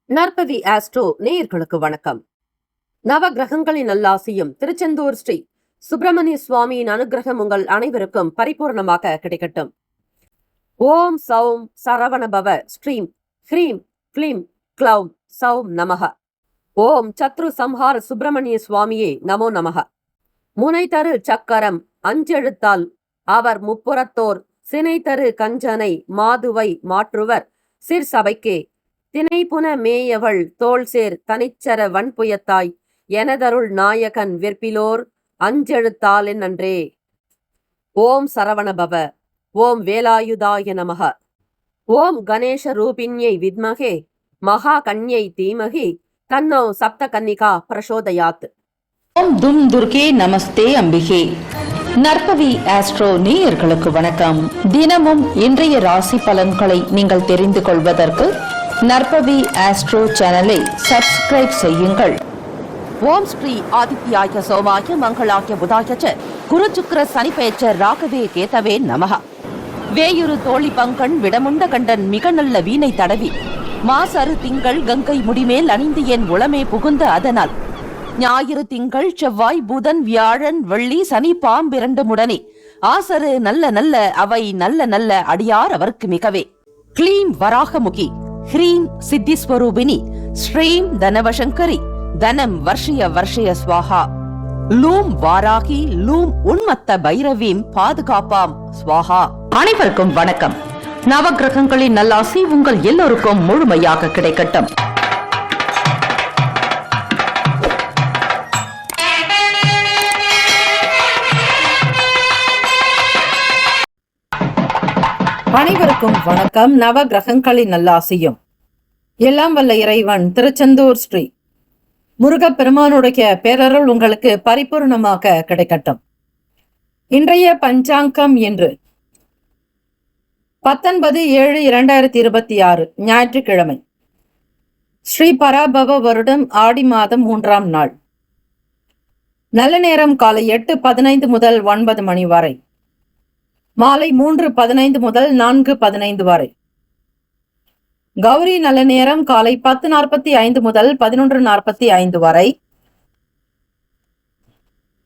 நற்பவி astro நேயர்களுக்கு வணக்கம். நவ கிரகங்களின் நல்லாசியும் திருச்செந்தூர் ஸ்ரீ சுப்பிரமணிய சுவாமியின் அனுகிரகம் உங்கள் அனைவருக்கும் பரிபூர்ணமாக கிடைக்கட்டும். ஓம் சௌம் சரவணபவ ஸ்ரீம் ஹ்ரீம் க்ளீம் க்ளௌம் சௌம் நமக. ஓம் சத்ரு சம்ஹார சுப்பிரமணிய சுவாமியே நமோ நமக. முனை தரு சக்கரம் அஞ்செழுத்தால் அவர் முப்புறத்தோர் சினை தரு கஞ்சனை மாதுவை மாற்றுவர் சிற்சபைக்கே தினைப்புன மேயவள் தோள்சேர் தனிச்சர வன்புயத்தாய் எனதருள் நாயகன் விற்பிலோர் அஞ்செழுத்தால் நன்றே. ஓம் சரவணபவ. ஓம் வேலாயுதாய நமக. ஓம் கணேச ரூபிண்யை வித்மகே மகா கன்யை தீமகி தன்னோ சப்த கன்னிகா பிரசோதயாத். ஓம் தும் துர்கே நமஸ்தே அம்பிகே. நற்பவி ஆஸ்ட்ரோ நேயர்களுக்கு வணக்கம். தினமும் இன்றைய ராசி பலன்களை நீங்கள் தெரிந்து கொள்வதற்கு நற்பவி ஆஸ்ட்ரோ சேனலை சப்ஸ்கிரைப் செய்யுங்கள். ஓம் ஸ்ரீ ஆதித்யாய சோமாய மங்களாய புதாய குரு சுக்கிர சனி பெயர்ச்ச ராகவே கேதவே நமக. வேயுரு தோழி பங்கன் விடமுண்ட கண்டன் மிக நல்ல வீணை தடவி மாசரு திங்கள் கங்கை முடிமேல் அணிந்து என் உளமே புகுந்த அதனால் ஞாயிறு திங்கள் செவ்வாய் புதன் வியாழன் வெள்ளி சனி பாம்பிரண்டு முடனே ஆசரு நல்ல நல்ல அவை நல்ல நல்ல அடியார் அவருக்கு மிகவே. க்ளீம் வராகமுகி ஹ்ரீம் சித்திஸ்வரூபிணி ஸ்ரீம் தனவசங்கரி தனம் வர்ஷய வர்ஷய ஸ்வாஹா. லூம் வாராகி லூம் உன்மத்த பைரவீம் பாதுகாப்பாம் ஸ்வாஹா. அனைவருக்கும் வணக்கம். நவகிரகங்களின் நல்லாசி உங்கள் எல்லோருக்கும் முழுமையாக கிடைக்கட்டும். அனைவருக்கும் வணக்கம். நவ கிரகங்களின் நல்லாசியும் எல்லாம் வல்ல இறைவன் திருச்செந்தூர் ஸ்ரீ முருகப்பெருமானுடைய பேரருள் உங்களுக்கு பரிபூர்ணமாக கிடைக்கட்டும். இன்றைய பஞ்சாங்கம் என்று 19/7/2026 ஞாயிற்றுக்கிழமை, ஸ்ரீ பராபவ வருடம் ஆடி மாதம் 3ஆம் நாள். நல்ல நேரம் காலை 8:15 முதல் 9 மணி வரை, மாலை 3:15 முதல் 4:15 வரை. கௌரி நல்ல நேரம் காலை 10:45 முதல் 11:45 வரை,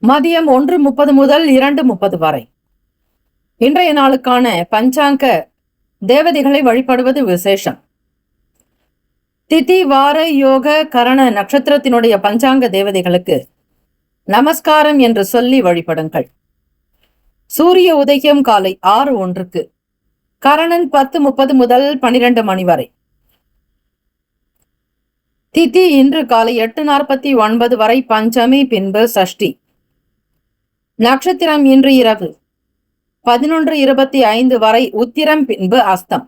மதியம் 1:30 முதல் 2:30 வரை. இன்றைய நாளுக்கான பஞ்சாங்க தேவதைகளை வழிபடுவது விசேஷம். திதி வார யோக கரண நட்சத்திரத்தினுடைய பஞ்சாங்க தேவதைகளுக்கு நமஸ்காரம் என்று சொல்லி வழிபடுங்கள். சூரிய உதயம் காலை 6:01, கரணன் 10:30 முதல் 12 மணி வரை. திதி இன்று காலை 8:49 வரை பஞ்சமி, பின்பு சஷ்டி. நட்சத்திரம் இன்று இரவு 11:25 வரை உத்திரம், பின்பு அஸ்தம்.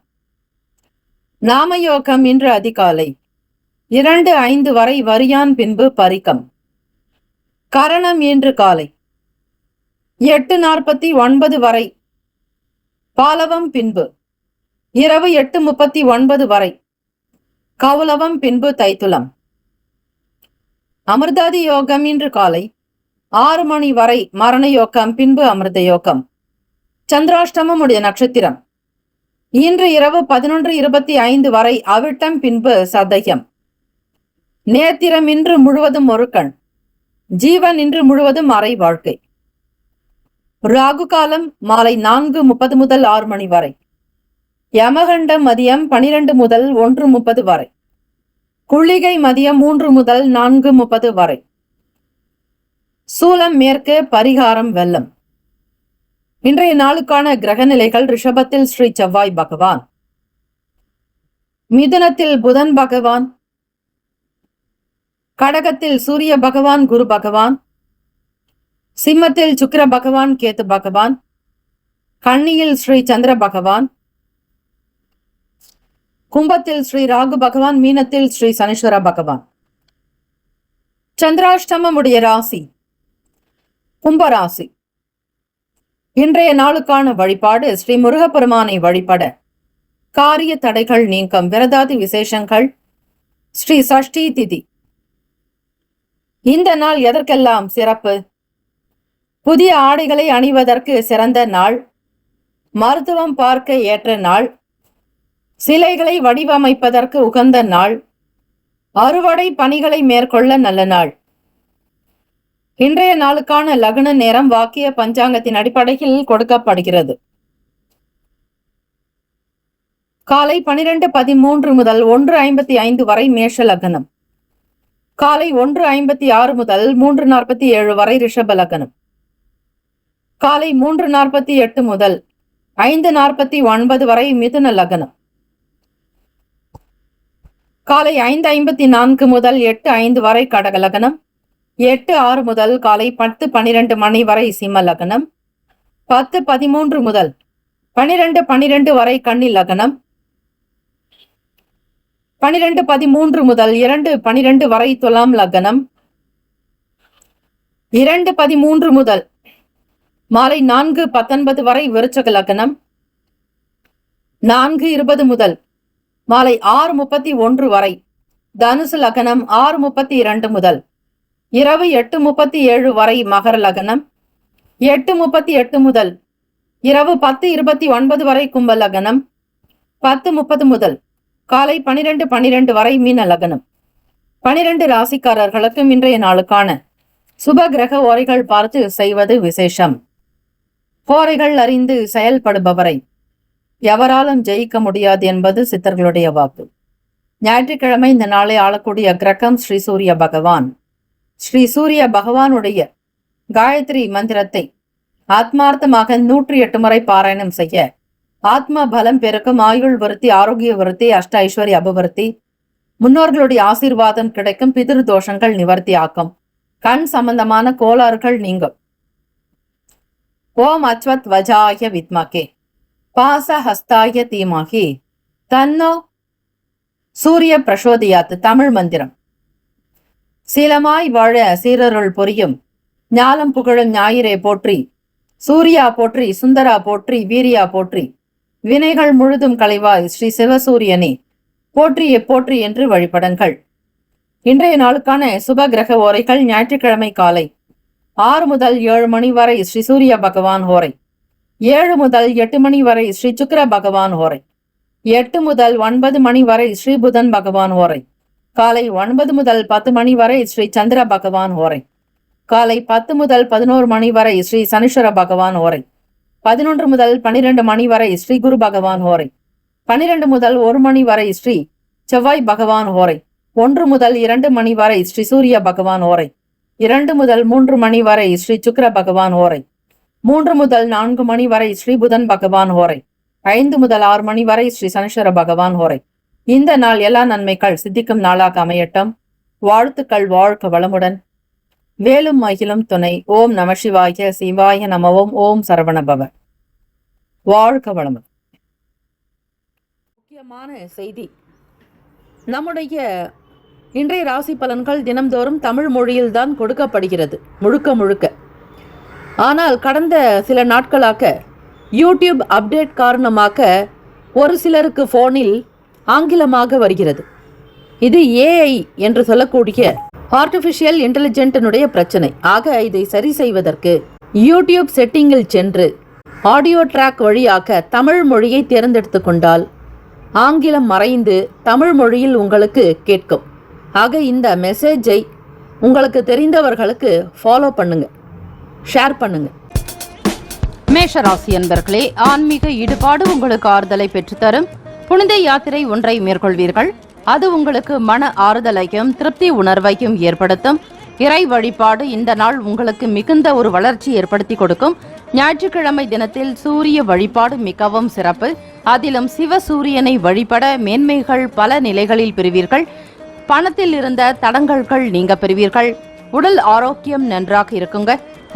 நாமயோகம் இன்று அதிகாலை 2:05 வரை வரியான், பின்பு பரிகம். கரணம் இன்று காலை 8:49 வரை பாலவம், பின்பு இரவு 8:39 வரை கௌலவம், பின்பு தைத்துலம். அமிர்தாதி யோகம் இன்று காலை 6 மணி வரை மரண யோகம், பின்பு அமிர்த யோகம். சந்திராஷ்டமம் உடைய நட்சத்திரம் இன்று இரவு 11:25 வரை அவிட்டம், பின்பு சதயம். நேத்திரம் இன்று முழுவதும் ஒரு கண். ஜீவன் இன்று முழுவதும் அரை வாழ்க்கை. ராகு காலம் மாலை 4:30 முதல் 6 மணி வரை. யமகண்டம் மதியம் 12 முதல் 1:30 வரை. குளிகை மதியம் 3 முதல் 4:30 வரை. சூலம் மேற்கு, பரிகாரம் வெள்ளம். இன்றைய நாளுக்கான கிரக நிலைகள்: ரிஷபத்தில் ஸ்ரீ செவ்வாய் பகவான், மிதுனத்தில் புதன் பகவான், கடகத்தில் சூரிய பகவான் குரு பகவான், சிம்மத்தில் சுக்கிர பகவான் கேத்து பகவான், கன்னியில் ஸ்ரீ சந்திர பகவான், கும்பத்தில் ஸ்ரீ ராகு பகவான், மீனத்தில் ஸ்ரீ சனீஸ்வர பகவான். சந்திராஷ்டமம் உடைய ராசி கும்பராசி. இன்றைய நாளுக்கான வழிபாடு: ஸ்ரீ முருகப்பெருமானை வழிபட காரிய தடைகள் நீக்கம், விரதாதி விசேஷங்கள், ஸ்ரீ சஷ்டி திதி. இந்த நாள் எதற்கெல்லாம் சிறப்பு? புதிய ஆடைகளை அணிவதற்கு சிறந்த நாள், மருத்துவம் பார்க்க ஏற்ற நாள், சிலைகளை வடிவமைப்பதற்கு உகந்த நாள், அறுவடை பணிகளை மேற்கொள்ள நல்ல நாள். இன்றைய நாளுக்கான லக்ன நேரம் வாக்கிய பஞ்சாங்கத்தின் அடிப்படையில் கொடுக்கப்படுகிறது. காலை 12:13 முதல் 1:55 வரை மேஷ லக்னம். காலை 1:56 முதல் 3:47 வரை ரிஷப லக்னம். காலை 3:48 முதல் 5:49 வரை மிதுன லக்னம். காலை 5:54 முதல் 8:05 வரை கடக லக்னம். 8:06 முதல் காலை 10:12 மணி வரை சிம்ம லக்னம். 10:13 முதல் 12:12 வரை கன்னி லக்னம். 12:13 முதல் 2:12 வரை துலாம் லக்னம். 2:13 முதல் மாலை 4:19 வரை விருச்சக லக்னம். 4:20 முதல் மாலை 6:31 வரை தனுசு லக்னம். 6:32 முதல் இரவு 8:37 வரை மகர லக்னம். 8:38 முதல் இரவு 10:29 வரை கும்ப லக்னம். 10:30 முதல் காலை 12:12 வரை மீன லக்னம். 12 ராசிக்காரர்களுக்கும் இன்றைய நாளுக்கான சுப கிரக ஓரைகள் பார்த்து செய்வது விசேஷம். ஓரைகள் அறிந்து செயல்படுபவரை எவராலும் ஜெயிக்க முடியாது என்பது சித்தர்களுடைய வாக்கு. ஞாயிற்றுக்கிழமை இந்த நாளை ஆளக்கூடிய கிரகம் ஸ்ரீ சூரிய பகவான். ஸ்ரீ சூரிய பகவானுடைய காயத்ரி மந்திரத்தை ஆத்மார்த்தமாக 108 முறை பாராயணம் செய்ய ஆத்ம பலம் பெருக்கும், ஆயுள் விருத்தி, ஆரோக்கிய விருத்தி, அஷ்ட ஐஸ்வர்ய அபிவிருத்தி, முன்னோர்களுடைய ஆசீர்வாதம் கிடைக்கும், பிதிரு தோஷங்கள் நிவர்த்தி ஆக்கும், கண் சம்பந்தமான கோளாறுகள் நீங்கும். ஓம் அச்வத் வஜாய வித்மகே பாச ஹஸ்தாய தீமாகி தன்னோ சூரிய பிரசோதியாத். தமிழ் மந்திரம். சீலமாய் வாழ சீரருள் புரியும் ஞாலம் புகழும் ஞாயிறே போற்றி, சூர்யா போற்றி, சுந்தரா போற்றி, வீரியா போற்றி, வினைகள் முழுதும் களைவாய் ஸ்ரீ சிவசூரியனே போற்றி எப்போற்றி என்று வழிபடுங்கள். இன்றைய நாளுக்கான சுப கிரக ஓரைகள். ஞாயிற்றுக்கிழமை காலை 6 முதல் 7 மணி வரை ஸ்ரீ சூரிய பகவான் ஹோரை. 7 முதல் 8 மணி வரை ஸ்ரீ சுக்கிர பகவான் ஹோரை. 8 முதல் 9 மணி வரை ஸ்ரீ புதன் பகவான் ஹோரை. காலை 9 முதல் 10 மணி வரை ஸ்ரீ சந்திர பகவான் ஹோரை. காலை 10 முதல் 11 மணி வரை ஸ்ரீ சனீஸ்வர பகவான் ஹோரை. 11 முதல் 12 மணி வரை ஸ்ரீ குரு பகவான் ஹோரை. 12 முதல் 1 மணி வரை ஸ்ரீ செவ்வாய் பகவான் ஹோரை. 1 முதல் 2 மணி வரை ஸ்ரீ சூரிய பகவான் ஹோரை. 2 முதல் 3 மணி வரை ஸ்ரீ சுக்கிர பகவான் ஹோரை. 3 முதல் 4 மணி வரை ஸ்ரீ புதன் பகவான் ஹோரை. 5 முதல் 6 மணி வரை ஸ்ரீ சனீஸ்வர பகவான் ஹோரை. இந்த நாள் எல்லா நன்மைகள் சித்திக்கும் நாளாக அமையட்டும். வாழ்த்துக்கள். வாழ்க வளமுடன். வேலும் மகிழும் துணை. ஓம் நம சிவாய. சிவாய நமவோம். ஓம் சரவணபவ. வாழ்க வளமுடன். முக்கியமான செய்தி. நம்முடைய இன்றைய ராசி பலன்கள் தினம்தோறும் தமிழ் மொழியில்தான் கொடுக்கப்படுகிறது முழுக்க முழுக்க. ஆனால் கடந்த சில நாட்களாக யூடியூப் அப்டேட் காரணமாக ஒரு சிலருக்கு போனில் ஆங்கிலமாக வருகிறது. இது ஏஐ என்று சொல்லக்கூடிய ஆர்டிஃபிஷியல் இன்டெலிஜென்டினுடைய பிரச்சனை. ஆக இதை சரி செய்வதற்கு யூடியூப் செட்டிங்கில் சென்று ஆடியோ ட்ராக் வழியாக தமிழ் மொழியை தேர்ந்தெடுத்து கொண்டால் ஆங்கிலம் மறைந்து தமிழ் மொழியில் உங்களுக்கு கேட்கும். ஆக இந்த மெசேஜை உங்களுக்கு தெரிந்தவர்களுக்கு ஃபாலோ பண்ணுங்க, ஷேர் பண்ணுங்க. மேஷராசி அன்பர்களே, ஆன்மீக ஈடுபாடு உங்களுக்கு ஆறுதலை பெற்றுத்தரும். புனித யாத்திரை ஒன்றை மேற்கொள்வீர்கள். அது உங்களுக்கு மன ஆறுதலையும் திருப்தி உணர்வையும் ஏற்படுத்தும். இறை வழிபாடு இந்த நாள் உங்களுக்கு மிகுந்த ஒரு வளர்ச்சி ஏற்படுத்தி கொடுக்கும். ஞாயிற்றுக்கிழமை தினத்தில் சூரிய வழிபாடு மிகவும் சிறப்பு. அதிலும் சிவசூரியனை வழிபட மேன்மைகள் பல நிலைகளில் பெறுவீர்கள். பணத்தில் இருந்த தடங்கல்கள் நீங்க பெறுவீர்கள். உடல் ஆரோக்கியம் நன்றாக இருக்குங்க.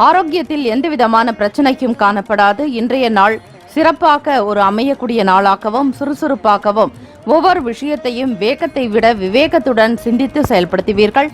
ஆரோக்கியத்தில் எந்தவிதமான பிரச்சனைக்கும் காணப்படாது. இன்றைய நாள் சிறப்பாக ஒரு அமையக்கூடிய நாளாகவும் சுறுசுறுப்பாகவும் ஒவ்வொரு விஷயத்தையும் வேகத்தை விட விவேகத்துடன் சிந்தித்து செயல்படுத்துவீர்கள்.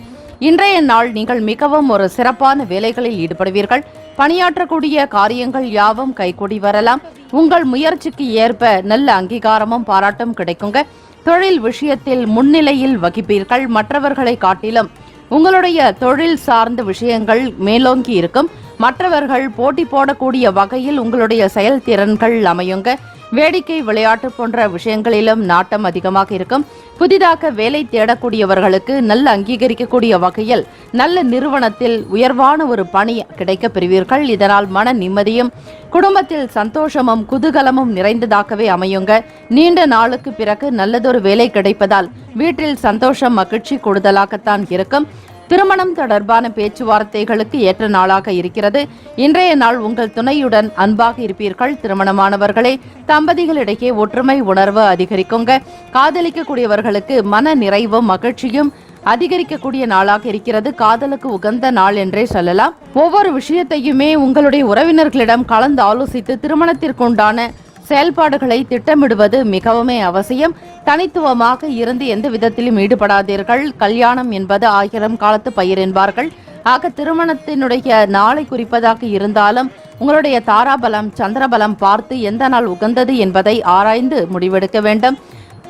இன்றைய நாள் நீங்கள் மிகவும் ஒரு சிறப்பான வேலைகளில் ஈடுபடுவீர்கள். பணியாற்றக்கூடிய காரியங்கள் யாவும் கைகூடி வரலாம். உங்கள் முயற்சிக்கு ஏற்ப நல்ல அங்கீகாரமும் பாராட்டும் கிடைக்குங்க. தொழில் விஷயத்தில் முன்னிலையில் வகிப்பீர்கள். மற்றவர்களை காட்டிலும் உங்களுடைய தொழில் சார்ந்த விஷயங்கள் மேலோங்கி இருக்கும். மற்றவர்கள் போட்டி போடக்கூடிய வகையில் உங்களுடைய செயல்திறன்கள் அமையுங்க. வேடிக்கை விளையாட்டு போன்ற விஷயங்களிலும் நாட்டம் அதிகமாக இருக்கும். புதிதாக வேலை தேடக்கூடியவர்களுக்கு நல்ல அங்கீகரிக்கக்கூடிய வகையில் நல்ல நிறுவனத்தில் உயர்வான ஒரு பணி கிடைக்க பெறுவீர்கள். இதனால் மன நிம்மதியும் குடும்பத்தில் சந்தோஷமும் குதூகலமும் நிறைந்ததாகவே அமையுங்க. நீண்ட நாளுக்கு பிறகு நல்லதொரு வேலை கிடைப்பதால் வீட்டில் சந்தோஷம் மகிழ்ச்சி கூடுதலாகத்தான் இருக்கும். திருமணம் தொடர்பான பேச்சுவார்த்தைகளுக்கு ஏற்ற நாளாக இருக்கிறது. இன்றைய நாள் உங்கள் துணையுடன் அன்பாக இருப்பீர்கள். திருமணமானவர்களே, தம்பதிகளிடையே ஒற்றுமை உணர்வு அதிகரிக்குங்க. காதலிக்கக்கூடியவர்களுக்கு மன நிறைவும் மகிழ்ச்சியும் அதிகரிக்கக்கூடிய நாளாக இருக்கிறது. காதலுக்கு உகந்த நாள் என்றே சொல்லலாம். ஒவ்வொரு விஷயத்தையுமே உங்களுடைய உறவினர்களிடம் கலந்து ஆலோசித்து திருமணத்திற்குண்டான செயல்பாடுகளை திட்டமிடுவது மிகவுமே அவசியம். தனித்துவமாக இருந்து எந்த விதத்திலும் ஈடுபடாதீர்கள். கல்யாணம் என்பது 1000 காலத்து பயிர் என்பார்கள். ஆக திருமணத்தினுடைய நாளை குறிப்பதாக இருந்தாலும் உங்களுடைய தாராபலம் சந்திரபலம் பார்த்து எந்த நாள் உகந்தது என்பதை ஆராய்ந்து முடிவெடுக்க வேண்டும்.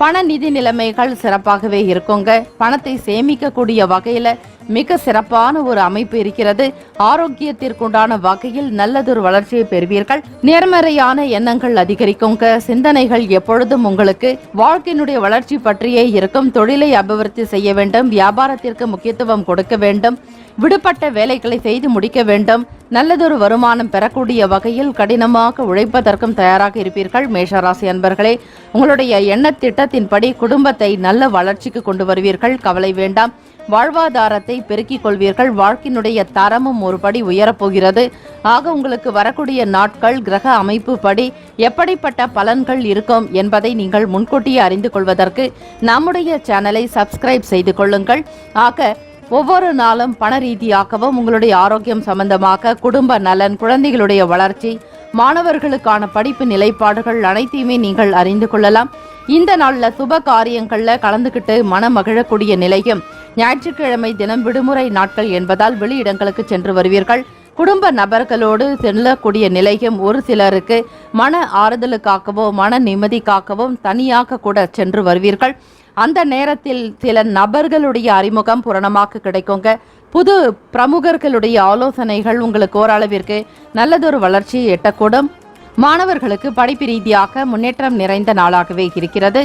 பண நிதி நிலைமைகள் சிறப்பாகவே இருக்குங்க. பணத்தை சேமிக்கக்கூடிய வகையில மிக சிறப்பான ஒரு அமைப்பு இருக்கிறது. ஆரோக்கியத்திற்குண்டான வகையில் நல்லதொரு வளர்ச்சியை பெறுவீர்கள். நேர்மறையான எண்ணங்கள் அதிகரிக்குங்க. சிந்தனைகள் எப்பொழுதும் உங்களுக்கு வாழ்க்கையினுடைய வளர்ச்சி பற்றியே இருக்கும். தொழிலை அபிவிருத்தி செய்ய வேண்டும். வியாபாரத்திற்கு முக்கியத்துவம் கொடுக்க வேண்டும். விடுபட்ட வேலைகளை செய்து முடிக்க வேண்டும். நல்லதொரு வருமானம் பெறக்கூடிய வகையில் கடினமாக உழைப்பதற்கும் தயாராக இருப்பீர்கள். மேஷராசி அன்பர்களே, உங்களுடைய எண்ண திட்டத்தின்படி குடும்பத்தை நல்ல வளர்ச்சிக்கு கொண்டு வருவீர்கள். கவலை வேண்டாம். வாழ்வாதாரத்தை பெருக்கிக் கொள்வீர்கள். வாழ்க்கையினுடைய தரமும் ஒருபடி உயரப்போகிறது. ஆக உங்களுக்கு வரக்கூடிய நாட்கள் கிரக அமைப்பு படி எப்படிப்பட்ட பலன்கள் இருக்கும் என்பதை நீங்கள் முன்கூட்டியே அறிந்து கொள்வதற்கு நம்முடைய சேனலை சப்ஸ்கிரைப் செய்து கொள்ளுங்கள். ஆக ஒவ்வொரு நாளும் பண ரீதியாகவும் உங்களுடைய ஆரோக்கியம் சம்பந்தமாக குடும்ப நலன், குழந்தைகளுடைய வளர்ச்சி, மாணவர்களுக்கான படிப்பு நிலைப்பாடுகள் அனைத்தையுமே நீங்கள் அறிந்து கொள்ளலாம். இந்த நாள்ல சுப காரியங்கள்ல கலந்துகிட்டு மனம் மகிழக்கூடிய நிலையும், ஞாயிற்றுக்கிழமை தினம் விடுமுறை நாட்கள் என்பதால் வெளியிடங்களுக்கு சென்று வருவீர்கள். குடும்ப நபர்களோடு செல்லக்கூடிய நிலையும் ஒரு சிலருக்கு மன ஆறுதலுக்காகவோ மன நிம்மதிக்காகவும் தனியாக கூட சென்று வருவீர்கள். அந்த நேரத்தில் சில நபர்களுடைய அறிமுகம் பூரணமாக கிடைக்குங்க. புது பிரமுகர்களுடைய ஆலோசனைகள் உங்களுக்கு ஓரளவிற்கு நல்லதொரு வளர்ச்சியை எட்டக்கூடும். மாணவர்களுக்கு படிப்பு ரீதியாக முன்னேற்றம் நிறைந்த நாளாகவே இருக்கிறது.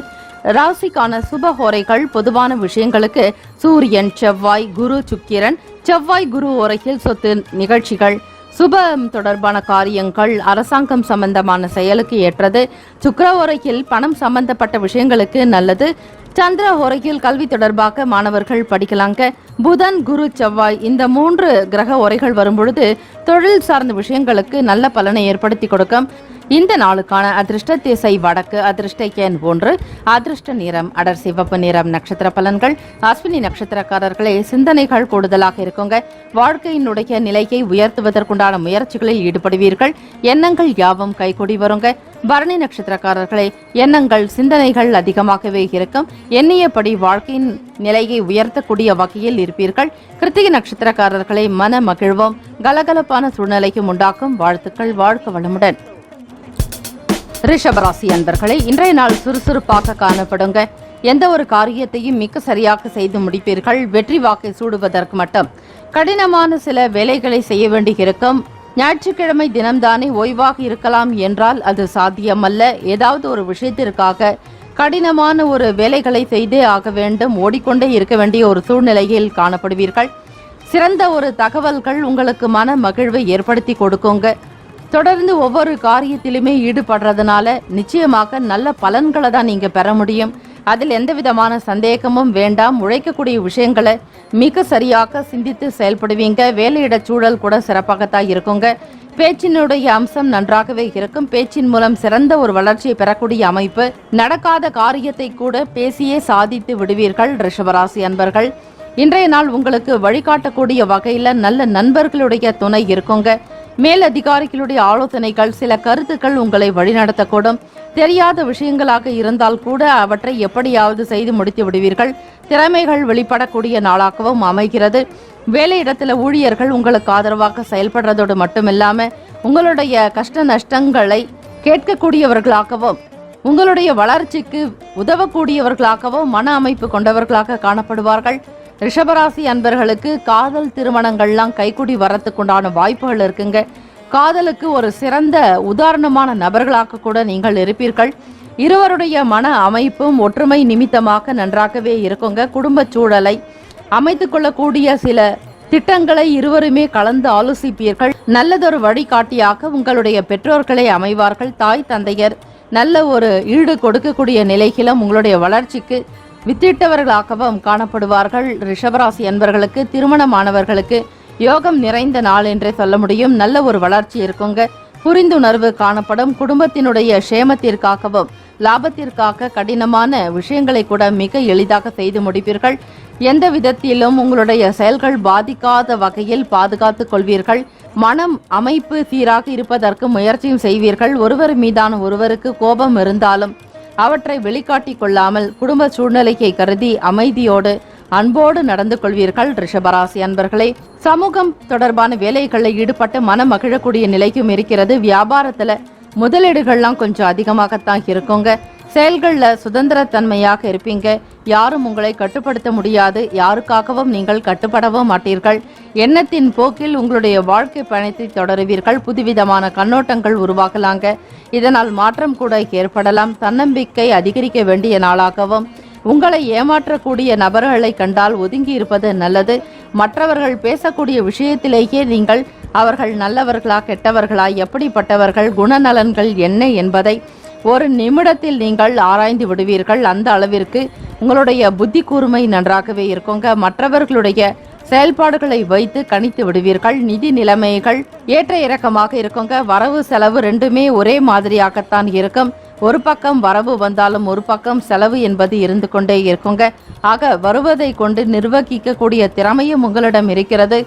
ராசிக்கான சுபஹோரைகள் பொதுவான விஷயங்களுக்கு சூரியன், செவ்வாய், குரு, சுக்கிரன். செவ்வாய் குரு ஓரையில் சொத்து நிகழ்ச்சிகள், சுபம் தொடர்பான காரியங்கள், அரசாங்கம் சம்பந்தமான செயலுக்கு ஏற்றது. சுக்கிர ஓரையில் பணம் சம்பந்தப்பட்ட விஷயங்களுக்கு நல்லது. சந்திர ஓரையில் கல்வி தொடர்பாக மாணவர்கள் படிக்கலாங்க. புதன், குரு, செவ்வாய் இந்த 3 கிரக ஓரைகள் வரும்பொழுது தொழில் சார்ந்த விஷயங்களுக்கு நல்ல பலனை ஏற்படுத்தி கொடுக்கும். இந்த நாளுக்கான அதிர்ஷ்ட திசை வடக்கு, அதிர்ஷ்ட எண் 1, அதிர்ஷ்ட நிறம் அடர் சிவப்பு நிறம். நட்சத்திர பலன்கள்: அஸ்வினி நட்சத்திரக்காரர்களே, சிந்தனைகள் கூடுதலாக இருக்குங்க. வாழ்க்கையினுடைய நிலையை உயர்த்துவதற்குண்டான முயற்சிகளில் ஈடுபடுவீர்கள். எண்ணங்கள் யாவும் கைகூடி வருங்க. பரணி நட்சத்திரக்காரர்களே, எண்ணங்கள் சிந்தனைகள் அதிகமாகவே இருக்கும். எண்ணியபடி வாழ்க்கையின் நிலையை உயர்த்தக்கூடிய வகையில் இருப்பீர்கள். கிருத்திகை நட்சத்திரக்காரர்களை மன மகிழ்வும் கலகலப்பான சூழ்நிலையும் உண்டாக்கும். வாழ்த்துக்கள். வாழ்க வளமுடன். ரிஷபராசி அன்பர்களே, இன்றைய நாள் சுறுசுறுப்பாக காணப்படுங்க. எந்த ஒரு காரியத்தையும் மிக சரியாக செய்து முடிப்பீர்கள். வெற்றி வாக்கை சூடுவதற்கு மட்டும் கடினமான சில வேலைகளை செய்ய வேண்டியிருக்கும். ஞாயிற்றுக்கிழமை தினம்தானே ஓய்வாக இருக்கலாம் என்றால் அது சாத்தியமல்ல. ஏதாவது ஒரு விஷயத்திற்காக கடினமான ஒரு வேலைகளை செய்தே ஆக வேண்டும். ஓடிக்கொண்டே இருக்க வேண்டிய ஒரு சூழ்நிலையில் காணப்படுவீர்கள். சிறந்த ஒரு தகவல்கள் உங்களுக்கு மன மகிழ்வை ஏற்படுத்தி கொடுக்குங்க. தொடர்ந்து ஒவ்வொரு காரியத்திலுமே ஈடுபடுறதுனால நிச்சயமாக நல்ல பலன்களை தான் நீங்க பெற முடியும். அதில் எந்த விதமான சந்தேகமும் வேண்டாம். உழைக்கக்கூடிய விஷயங்களை மிக சரியாக சிந்தித்து செயல்படுவீங்க. வேலையிட சூழல் கூட சிறப்பாகத்தான் இருக்குங்க. பேச்சினுடைய அம்சம் நன்றாகவே இருக்கும். பேச்சின் மூலம் சிறந்த ஒரு வளர்ச்சியை பெறக்கூடிய அமைப்பு. நடக்காத காரியத்தை கூட பேசியே சாதித்து விடுவீர்கள். ரிஷபராசி அன்பர்கள், இன்றைய நாள் உங்களுக்கு வழிகாட்டக்கூடிய வகையில் நல்ல நண்பர்களுடைய துணை இருக்குங்க. மேலதிகாரிகளுடைய ஆலோசனைகள், சில கருத்துக்கள் உங்களை வழிநடத்தக்கூடும். தெரியாத விஷயங்களாக இருந்தால் கூட அவற்றை எப்படியாவது செய்து முடித்து விடுவீர்கள். திறமைகள் வெளிப்படக்கூடிய நாளாகவும் அமைகிறது. வேலையிடத்தில் ஊழியர்கள் உங்களுக்கு ஆதரவாக செயல்படுறதோடு மட்டுமில்லாம உங்களுடைய கஷ்ட நஷ்டங்களை கேட்கக்கூடியவர்களாகவும் உங்களுடைய வளர்ச்சிக்கு உதவக்கூடியவர்களாகவும் மன அமைப்பு கொண்டவர்களாக காணப்படுவார்கள். ரிஷபராசி அன்பர்களுக்கு காதல் திருமணங்கள்லாம் கைகூடி வரத்துக்குண்டான வாய்ப்புகள் இருக்குங்க. காதலுக்கு ஒரு சிறந்த உதாரணமான நபர்களாக கூட நீங்கள் இருப்பீர்கள். இருவருடைய மன அமைப்பும் ஒற்றுமை நிமித்தமாக நன்றாகவே இருக்குங்க. குடும்ப சூழலை அமைத்துக் கொள்ளக்கூடிய சில திட்டங்களை இருவருமே கலந்து ஆலோசிப்பீர்கள். நல்லதொரு வழிகாட்டியாக உங்களுடைய பெற்றோர்களை அமைவார்கள். தாய் தந்தையர் நல்ல ஒரு ஈடு கொடுக்கக்கூடிய நிலையிலும் உங்களுடைய வளர்ச்சிக்கு வித்திட்டவர்களாகவும் காணப்படுவார்கள். ரிஷபராசி அன்பர்களுக்கு திருமணமானவர்களுக்கு யோகம் நிறைந்த நாள் என்றே சொல்ல முடியும். நல்ல ஒரு வளர்ச்சி இருக்குங்க. புரிந்துணர்வு காணப்படும். குடும்பத்தினுடைய சேமத்திற்காகவும் லாபத்திற்காக கடினமான விஷயங்களை கூட மிக எளிதாக செய்து முடிப்பீர்கள். எந்த விதத்திலும் உங்களுடைய செயல்கள் பாதிக்காத வகையில் பாதுகாத்துக் கொள்வீர்கள். மனம் அமைப்பு சீராக இருப்பதற்கு முயற்சியும் செய்வீர்கள். ஒருவர் மீதான ஒருவருக்கு கோபம் இருந்தாலும் அவற்றை வெளிக்காட்டிக் கொள்ளாமல் குடும்ப சூழ்நிலையை கருதி அமைதியோடு அன்போடு நடந்து கொள்வீர்கள். ரிஷபராசி அன்பர்களே, சமூகம் தொடர்பான வேலைகளில் ஈடுபட்டு மனம் மகிழக்கூடிய நிலைக்கும் இருக்கிறது. வியாபாரத்துல முதலீடுகள்லாம் கொஞ்சம் அதிகமாகத்தான் இருக்குங்க. செயல்கள்ல சுதந்திரத்தன்மையாக இருப்பீங்க. யாரும் உங்களை கட்டுப்படுத்த முடியாது. யாருக்காகவும் நீங்கள் கட்டுப்படவும் மாட்டீர்கள். எண்ணத்தின் போக்கில் உங்களுடைய வாழ்க்கை பயணத்தை தொடருவீர்கள். புதுவிதமான கண்ணோட்டங்கள் உருவாகலாங்க. இதனால் மாற்றம் கூட ஏற்படலாம். தன்னம்பிக்கை அதிகரிக்க வேண்டிய நாளாகவும் உங்களை ஏமாற்றக்கூடிய நபர்களை கண்டால் ஒதுங்கி இருப்பது நல்லது. மற்றவர்கள் பேசக்கூடிய விஷயத்திலேயே நீங்கள் அவர்கள் நல்லவர்களா கெட்டவர்களா, எப்படிப்பட்டவர்கள், குணநலன்கள் என்ன என்பதை ஒரு நிமிடத்தில் நீங்கள் ஆராய்ந்து விடுவீர்கள். அந்த அளவிற்கு உங்களுடைய புத்தி கூர்மை நன்றாகவே இருக்குங்க. மற்றவர்களுடைய செயல்பாடுகளை வைத்து கணித்து விடுவீர்கள். நிதி நிலைமைகள் ஏற்ற இறக்கமாக இருக்குங்க. வரவு செலவு ரெண்டுமே ஒரே மாதிரியாகத்தான் இருக்கும். ஒரு பக்கம் வரவு வந்தாலும் ஒரு பக்கம் செலவு என்பது இருந்து கொண்டே இருக்குங்க. ஆக வருவதை கொண்டு நிர்வகிக்கக்கூடிய திறமையும் உங்களிடம் இருக்கிறது.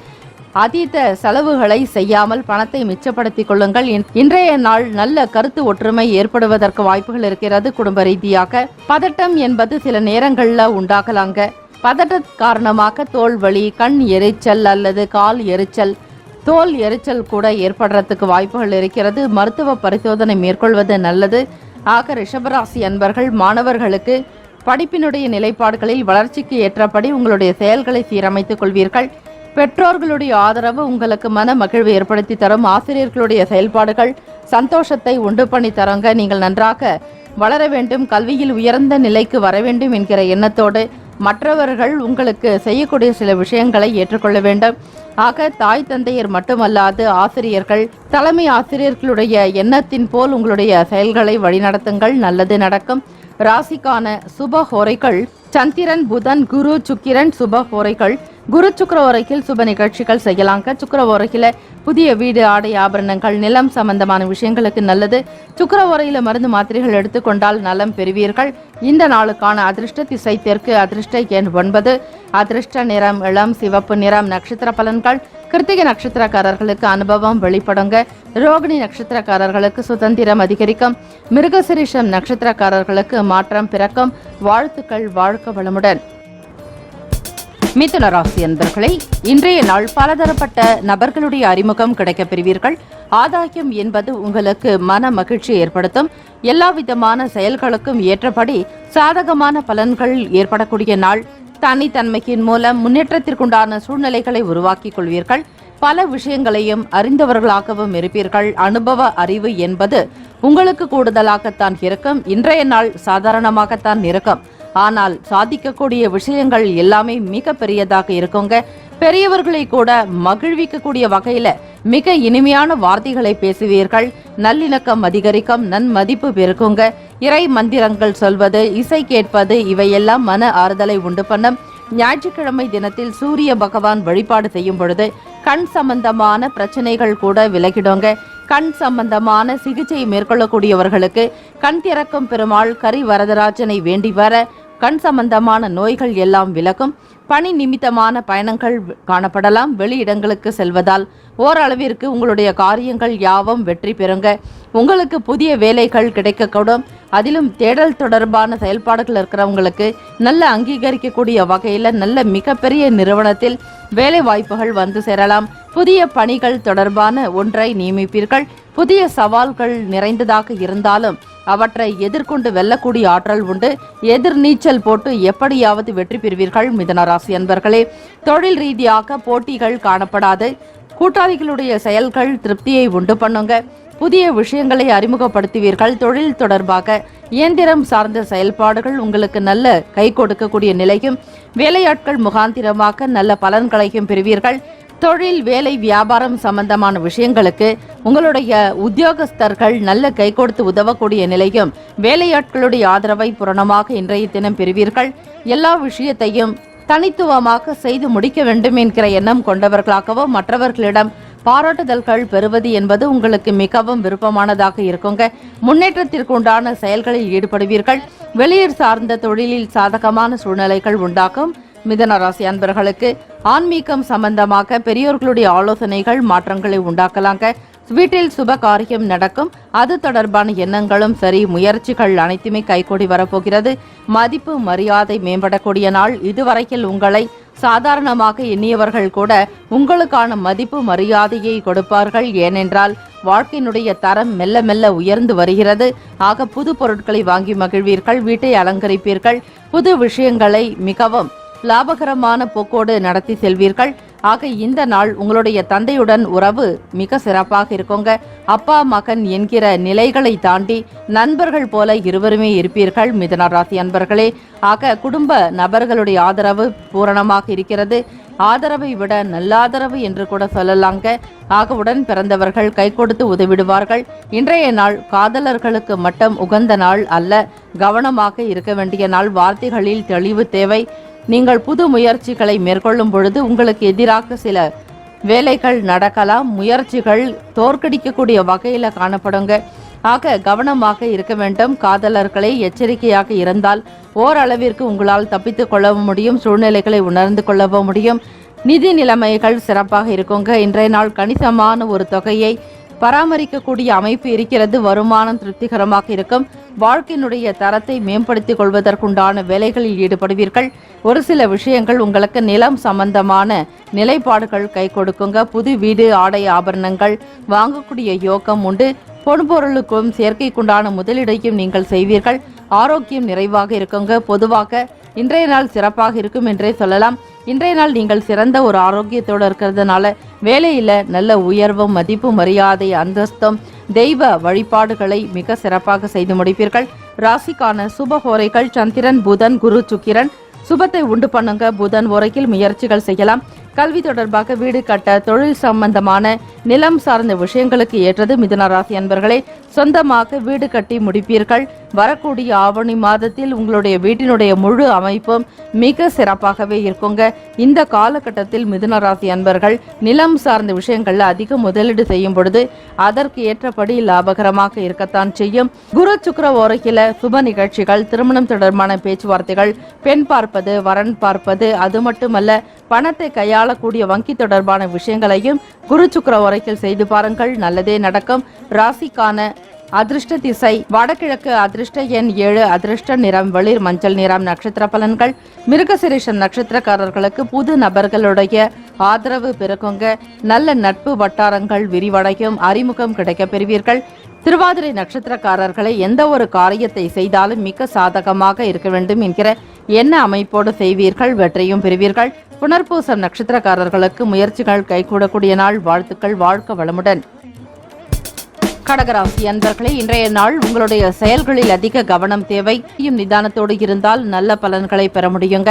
அதீத செலவுகளை செய்யாமல் பணத்தை மிச்சப்படுத்திக் கொள்ளுங்கள். இன்றைய நாள் நல்ல கருத்து ஒற்றுமை ஏற்படுவதற்கு வாய்ப்புகள் இருக்கிறது. குடும்ப ரீதியாக பதட்டம் என்பது சில நேரங்கள்ல உண்டாகலாங்க. பதட்ட காரணமாக தோல் வலி, கண் எரிச்சல் அல்லது கால் எரிச்சல், தோல் எரிச்சல் கூட ஏற்படுறதுக்கு வாய்ப்புகள் இருக்கிறது. மருத்துவ பரிசோதனை மேற்கொள்வது நல்லது. ஆக ரிஷபராசி அன்பர்கள், மாணவர்களுக்கு படிப்பினுடைய நிலைப்பாடுகளில் வளர்ச்சிக்கு ஏற்றபடி உங்களுடைய செயல்களை சீரமைத்துக் கொள்வீர்கள். பெற்றோர்களுடைய ஆதரவு உங்களுக்கு மன மகிழ்வு ஏற்படுத்தி தரும். ஆசிரியர்களுடைய செயல்பாடுகள் சந்தோஷத்தை உண்டு பண்ணி தரங்க. நீங்கள் நன்றாக வளர வேண்டும், கல்வியில் உயர்ந்த நிலைக்கு வர வேண்டும் என்கிற எண்ணத்தோடு மற்றவர்கள் உங்களுக்கு செய்யக்கூடிய சில விஷயங்களை ஏற்றுக்கொள்ள வேண்டும். ஆக தாய் தந்தையர் மட்டுமல்லாது ஆசிரியர்கள், தலைமை ஆசிரியர்களுடைய எண்ணத்தின் போல் உங்களுடைய செயல்களை வழிநடத்துங்கள். நல்லது நடக்கும். ராசிக்கான சுப ஹோரைகள் சந்திரன், புதன், குரு, சுக்கிரன் சுப ஹோரைகள். குரு சுக்கிர ஓரையில் சுப நிகழ்ச்சிகள் செய்யலாங்க. சுக்கிர ஓரையில புதிய வீடு, ஆடை, ஆபரணங்கள், நிலம் சம்பந்தமான விஷயங்களுக்கு நல்லது. சுக்கிர ஓரையில மருந்து மாத்திரைகள் எடுத்துக்கொண்டால் நலம் பெறுவீர்கள். இந்த நாளுக்கான அதிர்ஷ்ட திசை தெற்கு, அதிர்ஷ்ட எண் 9, அதிர்ஷ்ட நிறம் இளம் சிவப்பு நிறம். நட்சத்திர பலன்கள்: கிருத்திகை நட்சத்திரக்காரர்களுக்கு அனுபவம் வெளிப்படுங்க. ரோகிணி நட்சத்திரக்காரர்களுக்கு சுதந்திரம் அதிகரிக்கும். மிருகசிரீஷம் நட்சத்திரக்காரர்களுக்கு மாற்றம் பிறக்கும். வாழ்த்துக்கள். வாழ்க வளமுடன். மிதுன ராசி அன்பர்களே, இன்றைய நாள் பலதரப்பட்ட நபர்களுடைய அறிமுகம் கிடைக்கப் பெறுவீர்கள். ஆதாயம் என்பது உங்களுக்கு மன மகிழ்ச்சி ஏற்படுத்தும். எல்லா விதமான செயல்களுக்கும் ஏற்றபடி சாதகமான பலன்கள் ஏற்படக்கூடிய நாள். தனித்தன்மையின் மூலம் முன்னேற்றத்திற்குண்டான சூழ்நிலைகளை உருவாக்கிக் கொள்வீர்கள். பல விஷயங்களையும் அறிந்தவர்களாகவும் இருப்பீர்கள். அனுபவ அறிவு என்பது உங்களுக்கு கூடுதலாகத்தான் இருக்கும். இன்றைய நாள் சாதாரணமாகத்தான் இருக்கும். ஆனால் சாதிக்கக்கூடிய விஷயங்கள் எல்லாமே மிக பெரியதாக இருக்குங்க. பெரியவர்களை கூட மகிழ்விக்கக்கூடிய வகையில மிக இனிமையான வார்த்தைகளை பேசுவீர்கள். நல்லிணக்கம் அதிகரிக்கும். நன்மதிப்பு பெருக்குங்க. இறை மந்திரங்கள் சொல்வது, இசை கேட்பது இவையெல்லாம் மன ஆறுதலை உண்டு பண்ணும். ஞாயிற்றுக்கிழமை தினத்தில் சூரிய பகவான் வழிபாடு செய்யும் பொழுது கண் சம்பந்தமான பிரச்சனைகள் கூட விலகிடுங்க. கண் சம்பந்தமான சிகிச்சை மேற்கொள்ளக்கூடியவர்களுக்கு கண் திறக்கும் பெருமாள் கரி வரதராஜனை வேண்டி வர கண் சம்பந்தமான நோய்கள் எல்லாம் விலகும். பணி நிமித்தமான பயணங்கள் காணப்படலாம். வெளியிடங்களுக்கு செல்வதால் ஓரளவிற்கு உங்களுடைய காரியங்கள் யாவும் வெற்றி பெறுங்க. உங்களுக்கு புதிய வேலைகள் கிடைக்கக்கூடும். அதிலும் தேடல் தொடர்பான செயல்பாடுகள் இருக்கிறவங்களுக்கு நல்ல அங்கீகரிக்கக்கூடிய வகையில் நல்ல மிகப்பெரிய நிறுவனத்தில் வேலை வாய்ப்புகள் வந்து சேரலாம். புதிய பணிகள் தொடர்பான ஒன்றை நியமிப்பீர்கள். புதிய சவால்கள் நிறைந்ததாக இருந்தாலும் அவற்றை எதிர்கொண்டு வெல்லக்கூடிய ஆற்றல் உண்டு. எதிர்நீச்சல் போட்டு எப்படியாவது வெற்றி பெறுவீர்கள். மிதுனராசி அன்பர்களே, தொழில் ரீதியாக போட்டிகள் காணப்படாது. கூட்டாளிகளுடைய செயல்கள் திருப்தியை உண்டு பண்ணுங்க. புதிய விஷயங்களை அறிமுகப்படுத்துவீர்கள். தொழில் தொடர்பாக இயந்திரம் சார்ந்த செயல்பாடுகள் உங்களுக்கு நல்ல கை கொடுக்கக்கூடிய நிலையும், வேலையாட்கள் முகாந்திரமாக நல்ல பலன்களையும் பெறுவீர்கள். தொழில், வேலை, வியாபாரம் சம்பந்தமான விஷயங்களுக்கு உங்களுடைய உத்தியோகஸ்தர்கள் நல்ல கை கொடுத்து உதவக்கூடிய நிலையும், வேலையாட்களுடைய ஆதரவை பூரணமாக இன்றைய தினம் பெறுவீர்கள். எல்லா விஷயத்தையும் தனித்துவமாக செய்து முடிக்க வேண்டும் என்கிற எண்ணம் கொண்டவர்களாகவோ மற்றவர்களிடம் பாராட்டுதல்கள் பெறுவது என்பது உங்களுக்கு மிகவும் விருப்பமானதாக இருக்குங்க. முன்னேற்றத்திற்கு உண்டான செயல்களில் ஈடுபடுவீர்கள். வெளியூர் சார்ந்த தொழிலில் சாதகமான சூழ்நிலைகள் உண்டாகும். மிதுன ராசி அன்பர்களுக்கு ஆன்மீகம் சம்பந்தமாக பெரியோர்களுடைய ஆலோசனைகள் மாற்றங்களை உண்டாக்கலாங்க. வீட்டில் சுப காரியம் நடக்கும். அது தொடர்பான எண்ணங்களும் சரி, முயற்சிகள் அனைத்துமே கைகூடி வரப்போகிறது. மதிப்பு மரியாதை மேம்படக்கூடிய நாள். இதுவரையில் உங்களை சாதாரணமாக எண்ணியவர்கள் கூட உங்களுக்கான மதிப்பு மரியாதையை கொடுப்பார்கள். ஏனென்றால் வாழ்க்கையினுடைய தரம் மெல்ல மெல்ல உயர்ந்து வருகிறது. ஆக புது பொருட்களை வாங்கி மகிழ்வீர்கள். வீட்டை அலங்கரிப்பீர்கள். புது விஷயங்களை மிகவும் லாபகரமான போக்கோடு நடத்தி செல்வீர்கள். ஆக இந்த நாள் உங்களுடைய தந்தையுடன் உறவு மிக சிறப்பாக இருக்குங்க. அப்பா மகன் என்கிற நிலைகளை தாண்டி நண்பர்கள் போல இருவருமே இருப்பீர்கள் மிதுன ராசி அன்பர்களே. ஆக குடும்ப நபர்களுடைய ஆதரவு பூரணமாக இருக்கிறது. ஆதரவை விட நல்லாதரவு என்று கூட சொல்லலாங்க. ஆக உடன் பிறந்தவர்கள் கை கொடுத்து உதவிடுவார்கள். இன்றைய நாள் காதலர்களுக்கு மட்டும் உகந்த நாள் அல்ல. கவனமாக இருக்க வேண்டிய நாள். வார்த்தைகளில் தெளிவு தேவை. நீங்கள் புது முயற்சிகளை மேற்கொள்ளும் பொழுது உங்களுக்கு எதிராக சில வேலைகள் நடக்கலாம். முயற்சிகள் தோற்கடிக்கக்கூடிய வகையில் காணப்படுங்க. ஆக கவனமாக இருக்க வேண்டும். காதலர்களை எச்சரிக்கையாக இருந்தால் ஓரளவிற்கு உங்களால் தப்பித்துக் கொள்ளவும் முடியும். சூழ்நிலைகளை உணர்ந்து கொள்ளவும் முடியும். நிதி நிலைமைகள் சிறப்பாக இருக்குங்க. இன்றைய நாள் கணிசமான ஒரு தொகையை பராமரிக்கக்கூடிய அமைப்பு இருக்கிறது. வருமானம் திருப்திகரமாக இருக்கும். வாழ்க்கையினுடைய தரத்தை மேம்படுத்திக் கொள்வதற்குண்டான வேலைகளில் ஈடுபடுவீர்கள். ஒரு சில விஷயங்கள் உங்களுக்கு நிலம் சம்பந்தமான நிலைப்பாடுகள் கை கொடுக்குங்க. புது வீடு, ஆடை, ஆபரணங்கள் வாங்கக்கூடிய யோகம் உண்டு. பொன்பொருளுக்கும் செயற்கைக்குண்டான முதலீடையும் நீங்கள் செய்வீர்கள். ஆரோக்கியம் நிறைவாக இருக்குங்க. பொதுவாக இன்றைய நாள் சிறப்பாக இருக்கும் என்றே சொல்லலாம். இன்றைய நாள் நீங்கள் சிறந்த ஒரு ஆரோக்கியத்தோடு இருக்கிறதுனால வேலையில நல்ல உயர்வும், மதிப்பு, மரியாதை, அந்தஸ்தும், தெய்வ வழிபாடுகளை மிக சிறப்பாக செய்து முடிப்பீர்கள். ராசிக்கான சுப ஹோரைகள் சந்திரன், புதன், குரு, சுக்கிரன். சுபத்தை உண்டு பண்ணுங்க. புதன் ஓரையில் முயற்சிகள் செய்யலாம். கல்வி தொடர்பாக, வீடு கட்ட, தொழில் சம்பந்தமான நிலம் சார்ந்த விஷயங்களுக்கு ஏற்றது மிதுன ராசி அன்பர்களே. சொந்தமாக வீடு கட்டி முடிப்பீர்கள். வரக்கூடிய ஆவணி மாதத்தில் உங்களுடைய வீட்டினுடைய முழு அமைப்பும் மிக சிறப்பாகவே இருக்குங்க. இந்த காலகட்டத்தில் மிதுன ராசி அன்பர்கள் நிலம் சார்ந்த விஷயங்கள்ல அதிக முதலீடு செய்யும் பொழுது அதற்கு ஏற்றபடி லாபகரமாக இருக்கத்தான் செய்யும். குரு சுக்கிர ஓரையில சுப நிகழ்ச்சிகள், திருமணம் தொடர்பான பேச்சுவார்த்தைகள், பெண் பார்ப்பது, வரன் பார்ப்பது, அது மட்டுமல்ல பணத்தை கையாளக்கூடிய வங்கி தொடர்பான விஷயங்களையும் குரு சுக்கிர ஓரையில் செய்து பாருங்கள். நல்லதே நடக்கும். ராசிக்கான அதிர்ஷ்ட திசை வடகிழக்கு. அதிர்ஷ்ட எண் 7. அதிர்ஷ்ட நிறம் வெளிர் மஞ்சள் நிறம். நட்சத்திர பலன்கள். மிருகசிரீஷம் நட்சத்திரக்காரர்களுக்கு புது நபர்களுடைய ஆதரவு பெருக்குங்க. நல்ல நட்பு வட்டாரங்கள் விரிவடையும். அறிமுகம் கிடைக்க பெறுவீர்கள். திருவாதிரை நட்சத்திரக்காரர்களை எந்த ஒரு காரியத்தை செய்தாலும் மிக சாதகமாக இருக்க வேண்டும் என்கிற எண்ண அமைப்போடு செய்வீர்கள். வெற்றியும் பெறுவீர்கள். புனர்பூசம் நட்சத்திரக்காரர்களுக்கு முயற்சிகள் கைகூடக்கூடிய நாள். வாழ்த்துக்கள். வாழ்க்க வளமுடன். கடகராசி அன்பர்களே, இன்றைய நாள் உங்களுடைய செயல்களில் அதிக கவனம் தேவை. நிதானத்தோடு இருந்தால் நல்ல பலன்களை பெற முடியுங்க.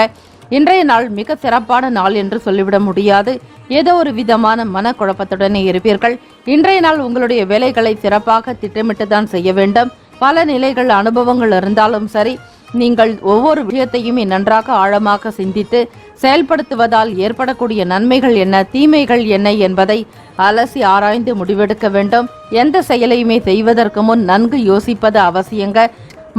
இன்றைய நாள் மிக சிறப்பான நாள் என்று சொல்லிவிட முடியாது. ஏதோ ஒரு விதமான மனக்குழப்பத்துடனே இருப்பீர்கள். இன்றைய நாள் உங்களுடைய வேலைகளை சிறப்பாக திட்டமிட்டுதான் செய்ய வேண்டும். பல நிலைகள், அனுபவங்கள் இருந்தாலும் சரி, நீங்கள் ஒவ்வொரு விஷயத்தையுமே நன்றாக ஆழமாக சிந்தித்து செயல்படுத்துவதால் ஏற்படக்கூடிய நன்மைகள் என்ன, தீமைகள் என்ன என்பதை அலசி ஆராய்ந்து முடிவெடுக்க வேண்டும். எந்த செயலையுமே செய்வதற்கு முன் நன்கு யோசிப்பது அவசியங்க.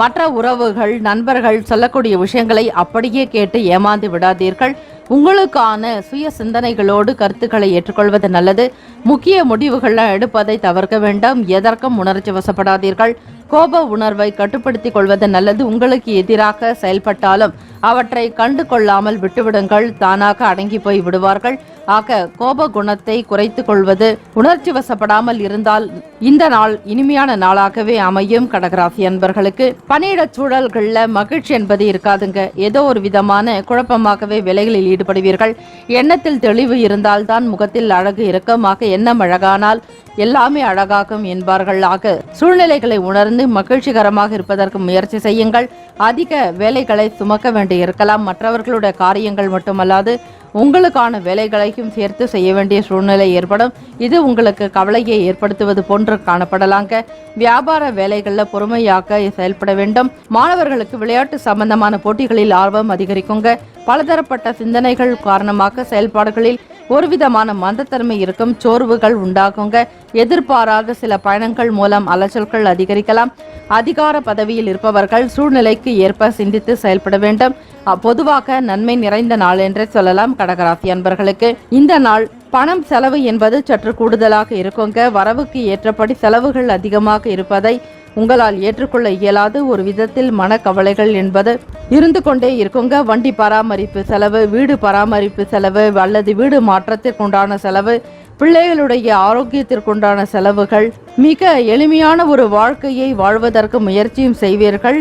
மற்ற உறவுகள், நண்பர்கள் சொல்லக்கூடிய விஷயங்களை அப்படியே கேட்டு ஏமாந்து விடாதீர்கள். உங்களுக்கான சுய சிந்தனைகளோடு கருத்துக்களை ஏற்றுக்கொள்வது நல்லது. முக்கிய முடிவுகளை எடுப்பதை தவிர்க்க வேண்டாம். எதற்கும் உணர்ச்சி வசப்படாதீர்கள். கோப உணர்வை கட்டுப்படுத்திக் கொள்வது நல்லது. உங்களுக்கு எதிராக செயல்பட்டாலும் அவற்றை கண்டு கொள்ளாமல் விட்டுவிடுங்கள். தானாக அடங்கி போய் விடுவார்கள். ஆக கோப குணத்தை குறைத்துக் கொள்வது, உணர்ச்சி வசப்படாமல் இருந்தால் இந்த நாள் இனிமையான நாளாகவே அமையும். கடகராசி அன்பர்களுக்கு பணியிட சூழல்கள்ல மகிழ்ச்சி என்பது இருக்காதுங்க. ஏதோ ஒரு விதமான குழப்பமாகவே வேலைகளில் ஈடுபடுவீர்கள். எண்ணத்தில் தெளிவு இருந்தால்தான் முகத்தில் அழகு இருக்கும். ஆக எண்ணம் அழகானால் எல்லாமே அழகாகும் என்பார்கள். ஆக சூழ்நிலைகளை உணர்ந்து மகிழ்ச்சிகரமாக இருப்பதற்கு முயற்சி செய்யுங்கள். அதிக வேலைகளை சுமக்க வேண்டி இருக்கலாம். மற்றவர்களுடைய காரியங்கள் மட்டுமல்லாது உங்களுக்கான வேலைகளையும் சேர்த்து செய்ய வேண்டிய சூழ்நிலை ஏற்படும். இது உங்களுக்கு கவலையை ஏற்படுத்துவது போன்று காணப்படலாங்க. வியாபார வேலைகளில் பொறுமையாக செயல்பட வேண்டும். மாணவர்களுக்கு விளையாட்டு சம்பந்தமான போட்டிகளில் ஆர்வம் அதிகரிக்குங்க. பலதரப்பட்ட சிந்தனைகள் காரணமாக செயல்பாடுகளில் ஒருவிதமான மந்தத்தன்மை இருக்கும். சோர்வுகள் உண்டாகுங்க. எதிர்பாராத சில பயணங்கள் மூலம் அலைச்சல்கள் அதிகரிக்கலாம். அதிகார பதவியில் இருப்பவர்கள் சூழ்நிலைக்கு ஏற்ப சிந்தித்து செயல்பட வேண்டும். பொதுவாக நன்மை நிறைந்த நாள் என்றே சொல்லலாம். கடகராசி அன்பர்களுக்கு இந்த நாள் பணம் செலவு என்பது சற்று கூடுதலாக இருக்குங்க. வரவுக்கு ஏற்றபடி செலவுகள் அதிகமாக இருப்பதை உங்களால் ஏற்றுக்கொள்ள இயலாது. ஒரு விதத்தில் மனக்கவலைகள் என்பது இருந்து கொண்டே இருக்குங்க. வண்டி பராமரிப்பு செலவு, வீடு பராமரிப்பு செலவு அல்லது வீடு மாற்றத்திற்குண்டான செலவு, பிள்ளைகளுடைய ஆரோக்கியத்திற்குண்டான செலவுகள், மிக எளிமையான ஒரு வாழ்க்கையை வாழ்வதற்கு முயற்சியும் செய்வீர்கள்.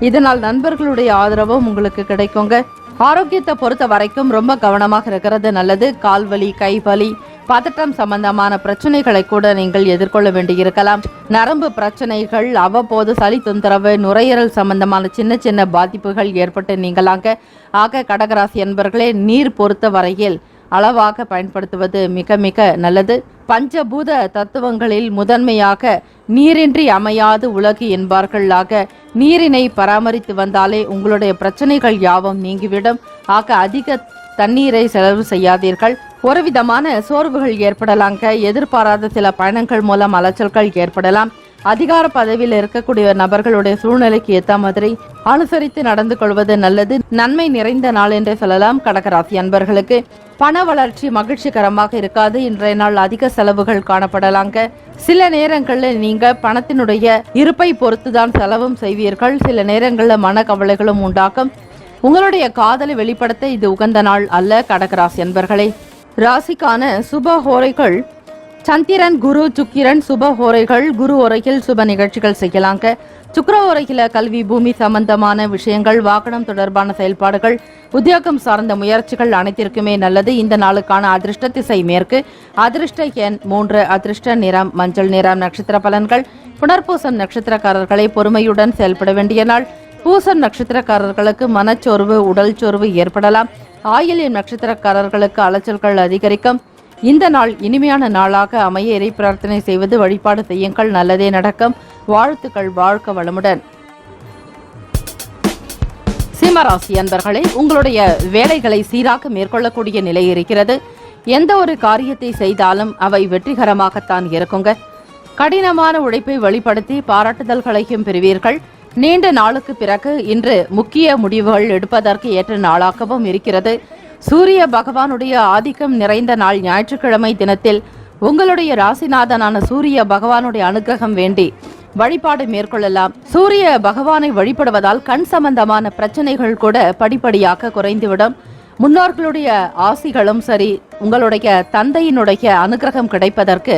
இதனால் நண்பர்களுடைய ஆதரவும் உங்களுக்கு கிடைக்குங்க. ஆரோக்கியத்தை பொறுத்த வரைக்கும் ரொம்ப கவனமாக இருக்கிறது நல்லது. கால்வலி, கைவலி, பதட்டம் சம்பந்தமான பிரச்சனைகளை கூட நீங்கள் எதிர்கொள்ள வேண்டியிருக்கலாம். நரம்பு பிரச்சனைகள், அவ்வப்போது சளி தொந்தரவு, நுரையீரல் சம்பந்தமான சின்ன சின்ன பாதிப்புகள் ஏற்பட்டு நீங்களாங்க. ஆக கடகராசி என்பர்களே, நீர் பொறுத்த வரையில் அளவாக பயன்படுத்துவது மிக மிக நல்லது. பஞ்சபூத தத்துவங்களில் முதன்மையாக நீரின்றி அமையாது உலகு என்பார்கள். ஆக நீரினை பராமரித்து வந்தாலே உங்களுடைய பிரச்சனைகள் யாவும் நீங்கிவிடும். ஆக அதிக தண்ணீரை செலவு செய்யாதீர்கள். ஒரு விதமான சோர்வுகள் ஏற்படலாங்க. எதிர்பாராத சில பயணங்கள் மூலம் அலைச்சல்கள் ஏற்படலாம். அதிகார பதவியில் இருக்கக்கூடிய நபர்களுடைய சூழ்நிலைக்கு ஏற்ற மாதிரி அனுசரித்து நடந்து கொள்வது நல்லது. நன்மை நிறைந்த நாள் என்றே சொல்லலாம். கடகராசி அன்பர்களுக்கு பண வளர்ச்சி மகிழ்ச்சிகரமாக இருக்காது. இன்றைய நாள் அதிக செலவுகள் காணப்படலாங்க. சில நேரங்களில் நீங்க பணத்தினுடைய இருப்பை பொறுத்துதான் செலவும் செய்வீர்கள். சில நேரங்களில் மன கவலைகளும் உண்டாகும். உங்களுடைய காதலை வெளிப்படுத்த இது உகந்த நாள் அல்ல. கடகராசி அன்பர்களே, ராசிக்கான சுப ஹோரைகள் சந்திரன், குரு, சுக்கிரன் சுப ஹோரைகள். குரு ஓரையில் சுப நிகழ்ச்சிகள் செய்யலாங்க. சுக்கிர ஓரையில கல்வி, பூமி சம்பந்தமான விஷயங்கள், வாகனம் தொடர்பான செயல்பாடுகள், உத்தியோகம் சார்ந்த முயற்சிகள் அனைத்திற்குமே நல்லது. இந்த நாளுக்கான அதிர்ஷ்ட திசை மேற்கு. அதிர்ஷ்ட எண் 3. அதிர்ஷ்ட நிறம் மஞ்சள் நிறம். நட்சத்திர பலன்கள். புனர்பூசம் நட்சத்திரக்காரர்களை பொறுமையுடன் செயல்பட வேண்டிய நாள். பூசம் நட்சத்திரக்காரர்களுக்கு மனச்சோர்வு, உடல் சோர்வு ஏற்படலாம். ஆயில்யம் நட்சத்திரக்காரர்களுக்கு அலைச்சல்கள் அதிகரிக்கும். இந்த நாள் இனிமையான நாளாக அமைய இறை பிரார்த்தனை செய்வது, வழிபாடு செய்யுங்கள். நல்லதே நடக்கும். வாழ்த்துக்கள். வாழ்க வளமுடன். சிம்மராசி அன்பர்களே, உங்களுடைய வேலைகளை சீராக மேற்கொள்ளக்கூடிய நிலை இருக்கிறது. எந்த ஒரு காரியத்தை செய்தாலும் அவை வெற்றிகரமாகத்தான் இருக்குங்க. கடினமான உழைப்பை வெளிப்படுத்தி பாராட்டுதல்களையும் பெறுவீர்கள். நீண்ட நாளுக்கு பிறகு இன்று முக்கிய முடிவுகள் எடுப்பதற்கு ஏற்ற நாளாகவும் இருக்கிறது. சூரிய பகவானுடைய ஆதிக்கம் நிறைந்த நாள் ஞாயிற்றுக்கிழமை தினத்தில் உங்களுடைய ராசிநாதனான சூரிய பகவானுடைய அனுகிரகம் வேண்டி வழிபாடு மேற்கொள்ளலாம். சூரிய பகவானை வழிபடுவதால் கண் சம்பந்தமான பிரச்சனைகள் கூட படிப்படியாக குறைந்துவிடும். முன்னோர்களுடைய ஆசிகளும் சரி, உங்களுடைய தந்தையினுடைய அனுகிரகம் கிடைப்பதற்கு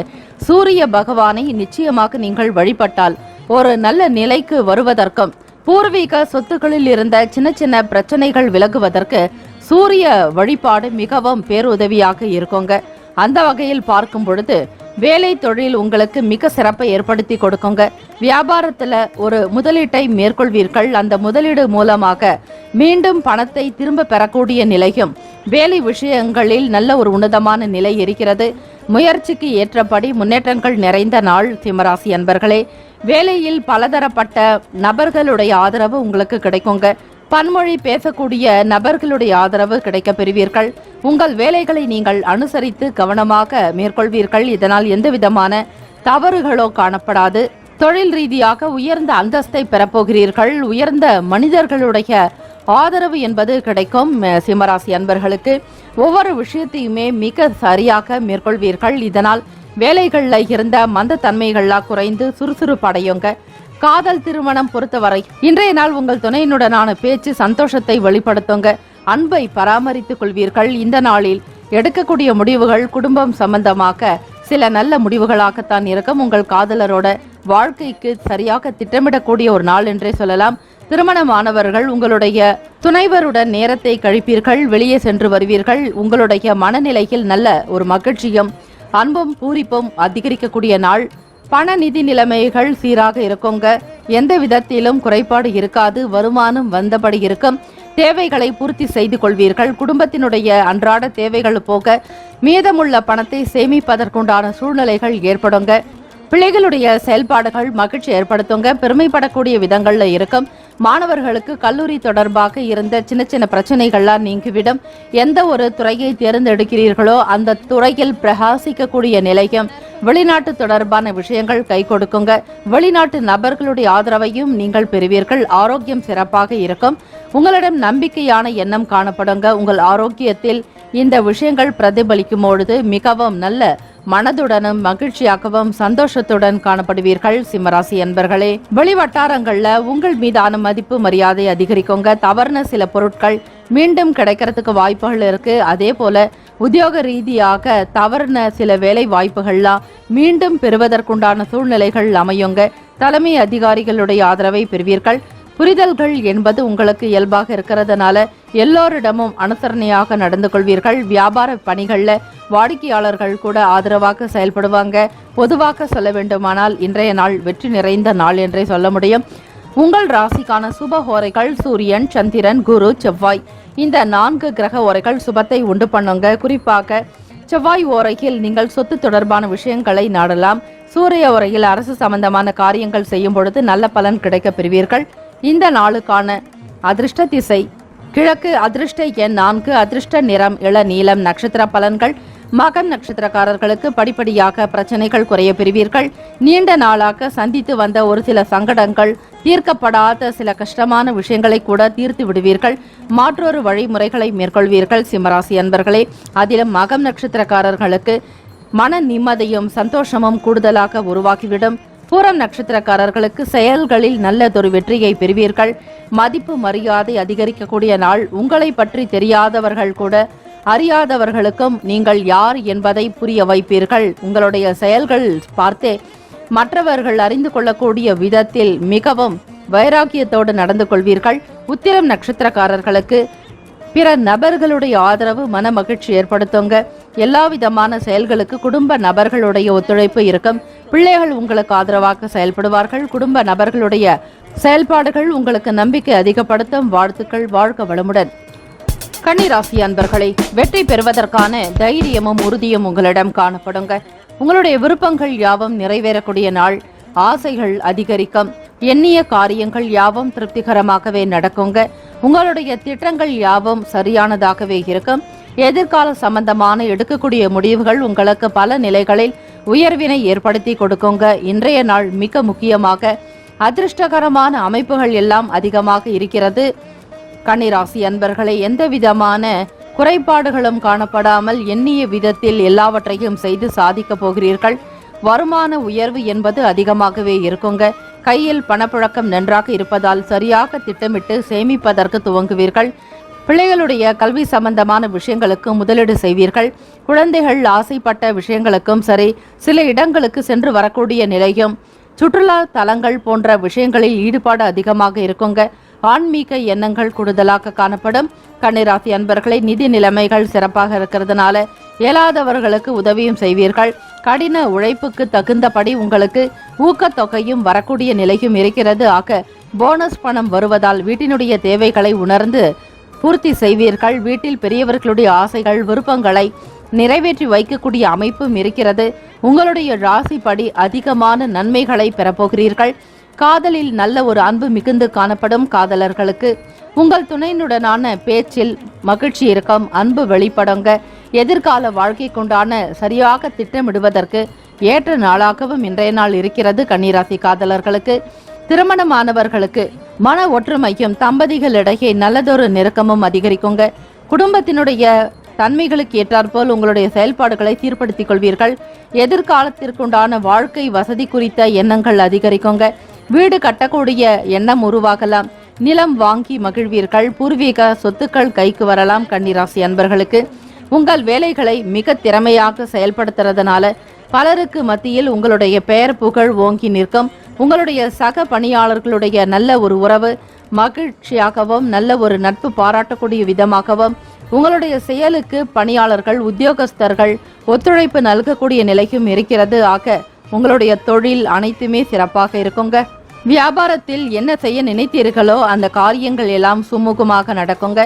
சூரிய பகவானை நிச்சயமாக நீங்கள் வழிபட்டால் ஒரு நல்ல நிலைக்கு வருவதற்கும், பூர்வீக சொத்துக்களில் இருந்த சின்ன சின்ன பிரச்சனைகள் விலகுவதற்கு சூரிய வழிபாடு மிகவும் பேருதவியாக இருக்குங்க. அந்த வகையில் பார்க்கும் பொழுது வேலை தொழில் உங்களுக்கு மிக சிறப்பை ஏற்படுத்தி கொடுக்குங்க. வியாபாரத்துல ஒரு முதலீட்டை மேற்கொள்வீர்கள். அந்த முதலீடு மூலமாக மீண்டும் பணத்தை திரும்ப பெறக்கூடிய நிலையும், வேலை விஷயங்களில் நல்ல ஒரு உன்னதமான நிலை இருக்கிறது. முயற்சிக்கு ஏற்றபடி முன்னேற்றங்கள் நிறைந்த நாள். சிம்மராசி அன்பர்களே, வேலையில் பலதரப்பட்ட நபர்களுடைய ஆதரவு உங்களுக்கு கிடைக்குங்க. பன்மொழி பேசக்கூடிய நபர்களுடைய ஆதரவு கிடைக்க பெறுவீர்கள். உங்கள் வேலைகளை நீங்கள் அனுசரித்து கவனமாக மேற்கொள்வீர்கள். இதனால் எந்தவிதமான தவறுகளோ காணப்படாது. தொழில் ரீதியாக உயர்ந்த அந்தஸ்தை பெறப்போகிறீர்கள். உயர்ந்த மனிதர்களுடைய ஆதரவு என்பது கிடைக்கும். சிம்மராசி அன்பர்களுக்கு ஒவ்வொரு விஷயத்தையுமே மிக சரியாக மேற்கொள்வீர்கள். இதனால் வேலைகளில் இருந்த மந்த தன்மைகள்லாம் குறைந்து சுறுசுறுப்பு அடையுங்க. காதல் திருமணம் பொறுத்தவரை இன்றைய நாள் உங்கள் துணையினுடனான பேச்சு சந்தோஷத்தை வெளிப்படுத்துங்க. அன்பை பராமரித்துக் கொள்வீர்கள். இந்த நாளில் எடுக்கக்கூடிய முடிவுகள் குடும்பம் சம்பந்தமாக சில நல்ல முடிவுகளாகத்தான் இருக்கும். உங்கள் காதலரோட வாழ்க்கைக்கு சரியாக திட்டமிடக்கூடிய ஒரு நாள் என்றே சொல்லலாம். திருமணமானவர்கள் உங்களுடைய துணைவருடன் நேரத்தை கழிப்பீர்கள், வெளியே சென்று வருவீர்கள். உங்களுடைய மனநிலையில் நல்ல ஒரு மகிழ்ச்சியும் அன்பும் பூரிப்பும் அதிகரிக்கக்கூடிய நாள். பண நிதி நிலைமைகள் சீராக இருக்குங்க. எந்த விதத்திலும் குறைபாடு இருக்காது. வருமானம் வந்தபடி இருக்கும். தேவைகளை பூர்த்தி செய்து கொள்வீர்கள். குடும்பத்தினுடைய அன்றாட தேவைகள் போக மீதமுள்ள பணத்தை சேமிப்பதற்குண்டான சூழ்நிலைகள் ஏற்படுங்க. பிள்ளைகளுடைய செயல்பாடுகள் மகிழ்ச்சி ஏற்படுத்துங்க. பெருமைப்படக்கூடிய விதங்கள்ல இருக்கும். மாணவர்களுக்கு கல்லூரி தொடர்பாக இருந்த சின்ன சின்ன பிரச்சனைகள்லாம் நீங்கிவிடும். எந்த ஒரு துறையை தேர்ந்தெடுக்கிறீர்களோ அந்த துறையில் பிரகாசிக்கக்கூடிய நிலையும் வெளிநாட்டு தொடர்பான விஷயங்கள் கை கொடுக்குங்க. வெளிநாட்டு நபர்களுடைய ஆதரவையும் நீங்கள் பெறுவீர்கள். ஆரோக்கியம் சிறப்பாக இருக்கும். உங்களிடம் நம்பிக்கையான எண்ணம் காணப்படுங்க. உங்கள் ஆரோக்கியத்தில் இந்த விஷயங்கள் பிரதிபலிக்கும் பொழுது மிகவும் நல்ல மனதுடனும் மகிழ்ச்சியாகவும் சந்தோஷத்துடன் காணப்படுவீர்கள். சிம்மராசி அன்பர்களே, வெளிவட்டாரங்கள்ல உங்கள் மீதான மதிப்பு மரியாதை அதிகரிக்குங்க. தவறுன சில பொருட்கள் மீண்டும் கிடைக்கிறதுக்கு வாய்ப்புகள் இருக்கு. அதே போல உத்தியோக ரீதியாக தவறுன சில வேலை வாய்ப்புகள்லாம் மீண்டும் பெறுவதற்குண்டான சூழ்நிலைகள் அமையுங்க. தலைமை அதிகாரிகளுடைய ஆதரவை பெறுவீர்கள். புரிதல்கள் என்பது உங்களுக்கு இயல்பாக இருக்கிறதுனால எல்லோரிடமும் அனுசரணையாக நடந்து கொள்வீர்கள். வியாபார பணிகள்ல வாடிக்கையாளர்கள் கூட ஆதரவாக செயல்படுவாங்க. பொதுவாக சொல்ல வேண்டுமானால் இன்றைய நாள் வெற்றி நிறைந்த நாள் என்றே சொல்ல முடியும். உங்கள் ராசிக்கான சுப ஹோரைகள் சூரியன், சந்திரன், குரு, செவ்வாய். இந்த 4 கிரக ஓரைகள் சுபத்தை உண்டு பண்ணுங்க. குறிப்பாக செவ்வாய் ஓரையில் நீங்கள் சொத்து தொடர்பான விஷயங்களை நாடலாம். சூரிய ஓரையில் அரசு சம்பந்தமான காரியங்கள் செய்யும் பொழுது நல்ல பலன் கிடைக்க பெறுவீர்கள். இந்த நாளுக்கான அதிர்ஷ்ட திசை கிழக்கு, அதிர்ஷ்ட எண் 4, அதிர்ஷ்ட நிறம் இளநீலம். நட்சத்திர பலன்கள்: மகம் நட்சத்திரக்காரர்களுக்கு படிப்படியாக பிரச்சனைகள் குறைய பெறுவீர்கள். நீண்ட நாளாக சந்தித்து வந்த ஒரு சில சங்கடங்கள், தீர்க்கப்படாத சில கஷ்டமான விஷயங்களை கூட தீர்த்து விடுவீர்கள். மாற்றொரு வழிமுறைகளை மேற்கொள்வீர்கள். சிம்மராசி அன்பர்களே, அதிலும் மகம் நட்சத்திரக்காரர்களுக்கு மன நிம்மதியும் சந்தோஷமும் கூடுதலாக உருவாக்கிவிடும். பூரம் நட்சத்திரக்காரர்களுக்கு செயல்களில் நல்லதொரு வெற்றியை பெறுவீர்கள். மதிப்பு மரியாதை அதிகரிக்கக்கூடிய நாள். உங்களை பற்றி தெரியாதவர்கள் கூட அறியாதவர்களுக்கும் நீங்கள் யார் என்பதை புரிய வைப்பீர்கள். உங்களுடைய செயல்கள் பார்த்தே மற்றவர்கள் அறிந்து கொள்ளக்கூடிய விதத்தில் மிகவும் வைராக்கியத்தோடு நடந்து கொள்வீர்கள். உத்திரம் நட்சத்திரக்காரர்களுக்கு பிற நபர்களுடைய ஆதரவு மன மகிழ்ச்சி ஏற்படுத்துங்க. எல்லா விதமான செயல்களுக்கு குடும்ப நபர்களுடைய ஒத்துழைப்பு இருக்கும். பிள்ளைகள் உங்களுக்கு ஆதரவாக செயல்படுவார்கள். குடும்ப நபர்களுடைய செயல்பாடுகள் உங்களுக்கு நம்பிக்கை அதிகப்படுத்தும். வாழ்த்துக்கள். வாழ்க வளமுடன். கன்னிராசி அன்பர்களே, வெற்றி பெறுவதற்கான தைரியமும் உறுதியும் உங்களிடம் காணப்படுங்க. உங்களுடைய விருப்பங்கள் யாவும் நிறைவேறக்கூடிய நாள். ஆசைகள் அதிகரிக்கும். எண்ணிய காரியங்கள் யாவும் திருப்திகரமாகவே நடக்குங்க. உங்களுடைய திட்டங்கள் யாவும் சரியானதாகவே இருக்கும். எதிர்கால சம்பந்தமான எடுக்கக்கூடிய முடிவுகள் உங்களுக்கு பல நிலைகளில் உயர்வினை ஏற்படுத்தி கொடுக்குங்க. இன்றைய நாள் மிக முக்கியமாக அதிர்ஷ்டகரமான அமைப்புகள் எல்லாம் அதிகமாக இருக்கிறது. கன்னிராசி அன்பர்களை, எந்த விதமான குறைபாடுகளும் காணப்படாமல் எண்ணிய விதத்தில் எல்லாவற்றையும் செய்து சாதிக்க போகிறீர்கள். வருமான உயர்வு என்பது அதிகமாகவே இருக்குங்க. கையில் பணப்புழக்கம் நன்றாக இருப்பதால் சரியாக திட்டமிட்டு சேமிப்பதற்கு துவங்குவீர்கள். பிள்ளைகளுடைய கல்வி சம்பந்தமான விஷயங்களுக்கு முதலீடு செய்வீர்கள். குழந்தைகள் ஆசைப்பட்ட விஷயங்களுக்கும் சரி, சில இடங்களுக்கு சென்று வரக்கூடிய நிலையும், சுற்றுலா தலங்கள் போன்ற விஷயங்களில் ஈடுபாடு அதிகமாக இருக்குங்க. ஆன்மீக எண்ணங்கள் கூடுதலாக காணப்படும். கன்னிராசி அன்பர்களை, நிதி நிலைமைகள் சிறப்பாக இருக்கிறதுனால இயலாதவர்களுக்கு உதவியும் செய்வீர்கள். கடின உழைப்புக்கு தகுந்தபடி உங்களுக்கு ஊக்கத்தொகையும் வரக்கூடிய நிலையும் இருக்கிறது. ஆக போனஸ் பணம் வருவதால் வீட்டினுடைய தேவைகளை உணர்ந்து பூர்த்தி செய்வீர்கள். வீட்டில் பெரியவர்களுடைய ஆசைகள் விருப்பங்களை நிறைவேற்றி வைக்கக்கூடிய அமைப்பும் இருக்கிறது. உங்களுடைய ராசிப்படி அதிகமான நன்மைகளை பெறப்போகிறீர்கள். காதலில் நல்ல ஒரு அன்பு மிகுந்து காணப்படும். காதலர்களுக்கு உங்கள் துணையினுடனான பேச்சில் மகிழ்ச்சி இருக்கும். அன்பு வெளிப்படுங்க. எதிர்கால வாழ்க்கைக்குண்டான சரியாக திட்டமிடுவதற்கு ஏற்ற நாளாகவும் இன்றைய நாள் இருக்கிறது. கன்னிராசி காதலர்களுக்கு, திருமணமானவர்களுக்கு மன ஒற்றுமையும் தம்பதிகளிடையே நல்லதொரு நெருக்கமும் அதிகரிக்குங்க. குடும்பத்தினுடைய தன்மைகளுக்கு ஏற்றாற்போல் உங்களுடைய செயல்பாடுகளை சீர்படுத்திக் கொள்வீர்கள். எதிர்காலத்திற்குண்டான வாழ்க்கை வசதி குறித்த எண்ணங்கள் அதிகரிக்குங்க. வீடு கட்டக்கூடிய எண்ணம் உருவாகலாம். நிலம் வாங்கி மகிழ்வீர்கள். பூர்வீக சொத்துக்கள் கைக்கு வரலாம். கன்னிராசி அன்பர்களுக்கு உங்கள் வேலைகளை மிக திறமையாக செயல்படுத்துறதுனால பலருக்கு மத்தியில் உங்களுடைய பெயர் புகழ் ஓங்கி நிற்கும். உங்களுடைய சக பணியாளர்களுடைய நல்ல ஒரு உறவு மகிழ்ச்சியாகவும் நல்ல ஒரு நட்பு பாராட்டக்கூடிய விதமாகவும் உங்களுடைய செயலுக்கு பணியாளர்கள் உத்தியோகஸ்தர்கள் ஒத்துழைப்பு நல்கக்கூடிய நிலையும் இருக்கிறது. ஆக உங்களுடைய தொழில் அனைத்துமே சிறப்பாக இருக்குங்க. வியாபாரத்தில் என்ன செய்ய நினைத்தீர்களோ அந்த காரியங்கள் எல்லாம் சுமூகமாக நடக்குங்க.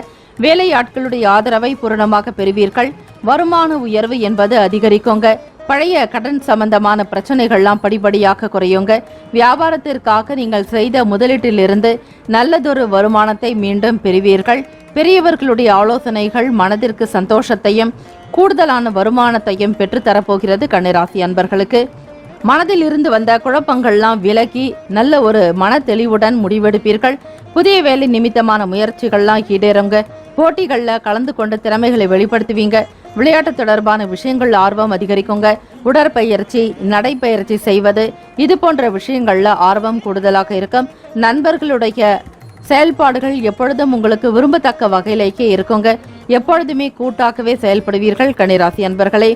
வேலையாட்களுடைய ஆதரவை பூரணமாக பெறுவீர்கள். வருமான உயர்வு என்பது அதிகரிக்குங்க. பழைய கடன் சம்பந்தமான பிரச்சனைகள்லாம் படிப்படியாக குறையுங்க. வியாபாரத்திற்காக நீங்கள் செய்த முதலீட்டிலிருந்து நல்லதொரு வருமானத்தை மீண்டும் பெறுவீர்கள். பெரியவர்களுடைய ஆலோசனைகள் மனதிற்கு சந்தோஷத்தையும் கூடுதலான வருமானத்தையும் பெற்றுத்தரப்போகிறது. கன்னிராசி அன்பர்களுக்கு மனதில் இருந்து வந்த குழப்பங்கள்லாம் விலகி நல்ல ஒரு மன தெளிவுடன் முடிவெடுப்பீர்கள். புதிய வேலை நிமித்தமான முயற்சிகள்லாம் ஈடேறுங்க. போட்டிகளில் கலந்து கொண்டு திறமைகளை வெளிப்படுத்துவீங்க. விளையாட்டு தொடர்பான விஷயங்கள் ஆர்வம் அதிகரிக்குங்க. உடற்பயிற்சி நடைப்பயிற்சி செய்வது இது போன்ற விஷயங்கள்ல ஆர்வம் கூடுதலாக இருக்கும். நண்பர்களுடைய செயல்பாடுகள் எப்பொழுதும் உங்களுக்கு விரும்பத்தக்க வகையிலேயே இருக்குங்க. எப்பொழுதுமே கூட்டாகவே செயல்படுவீர்கள். கன்னிராசி அன்பர்களே,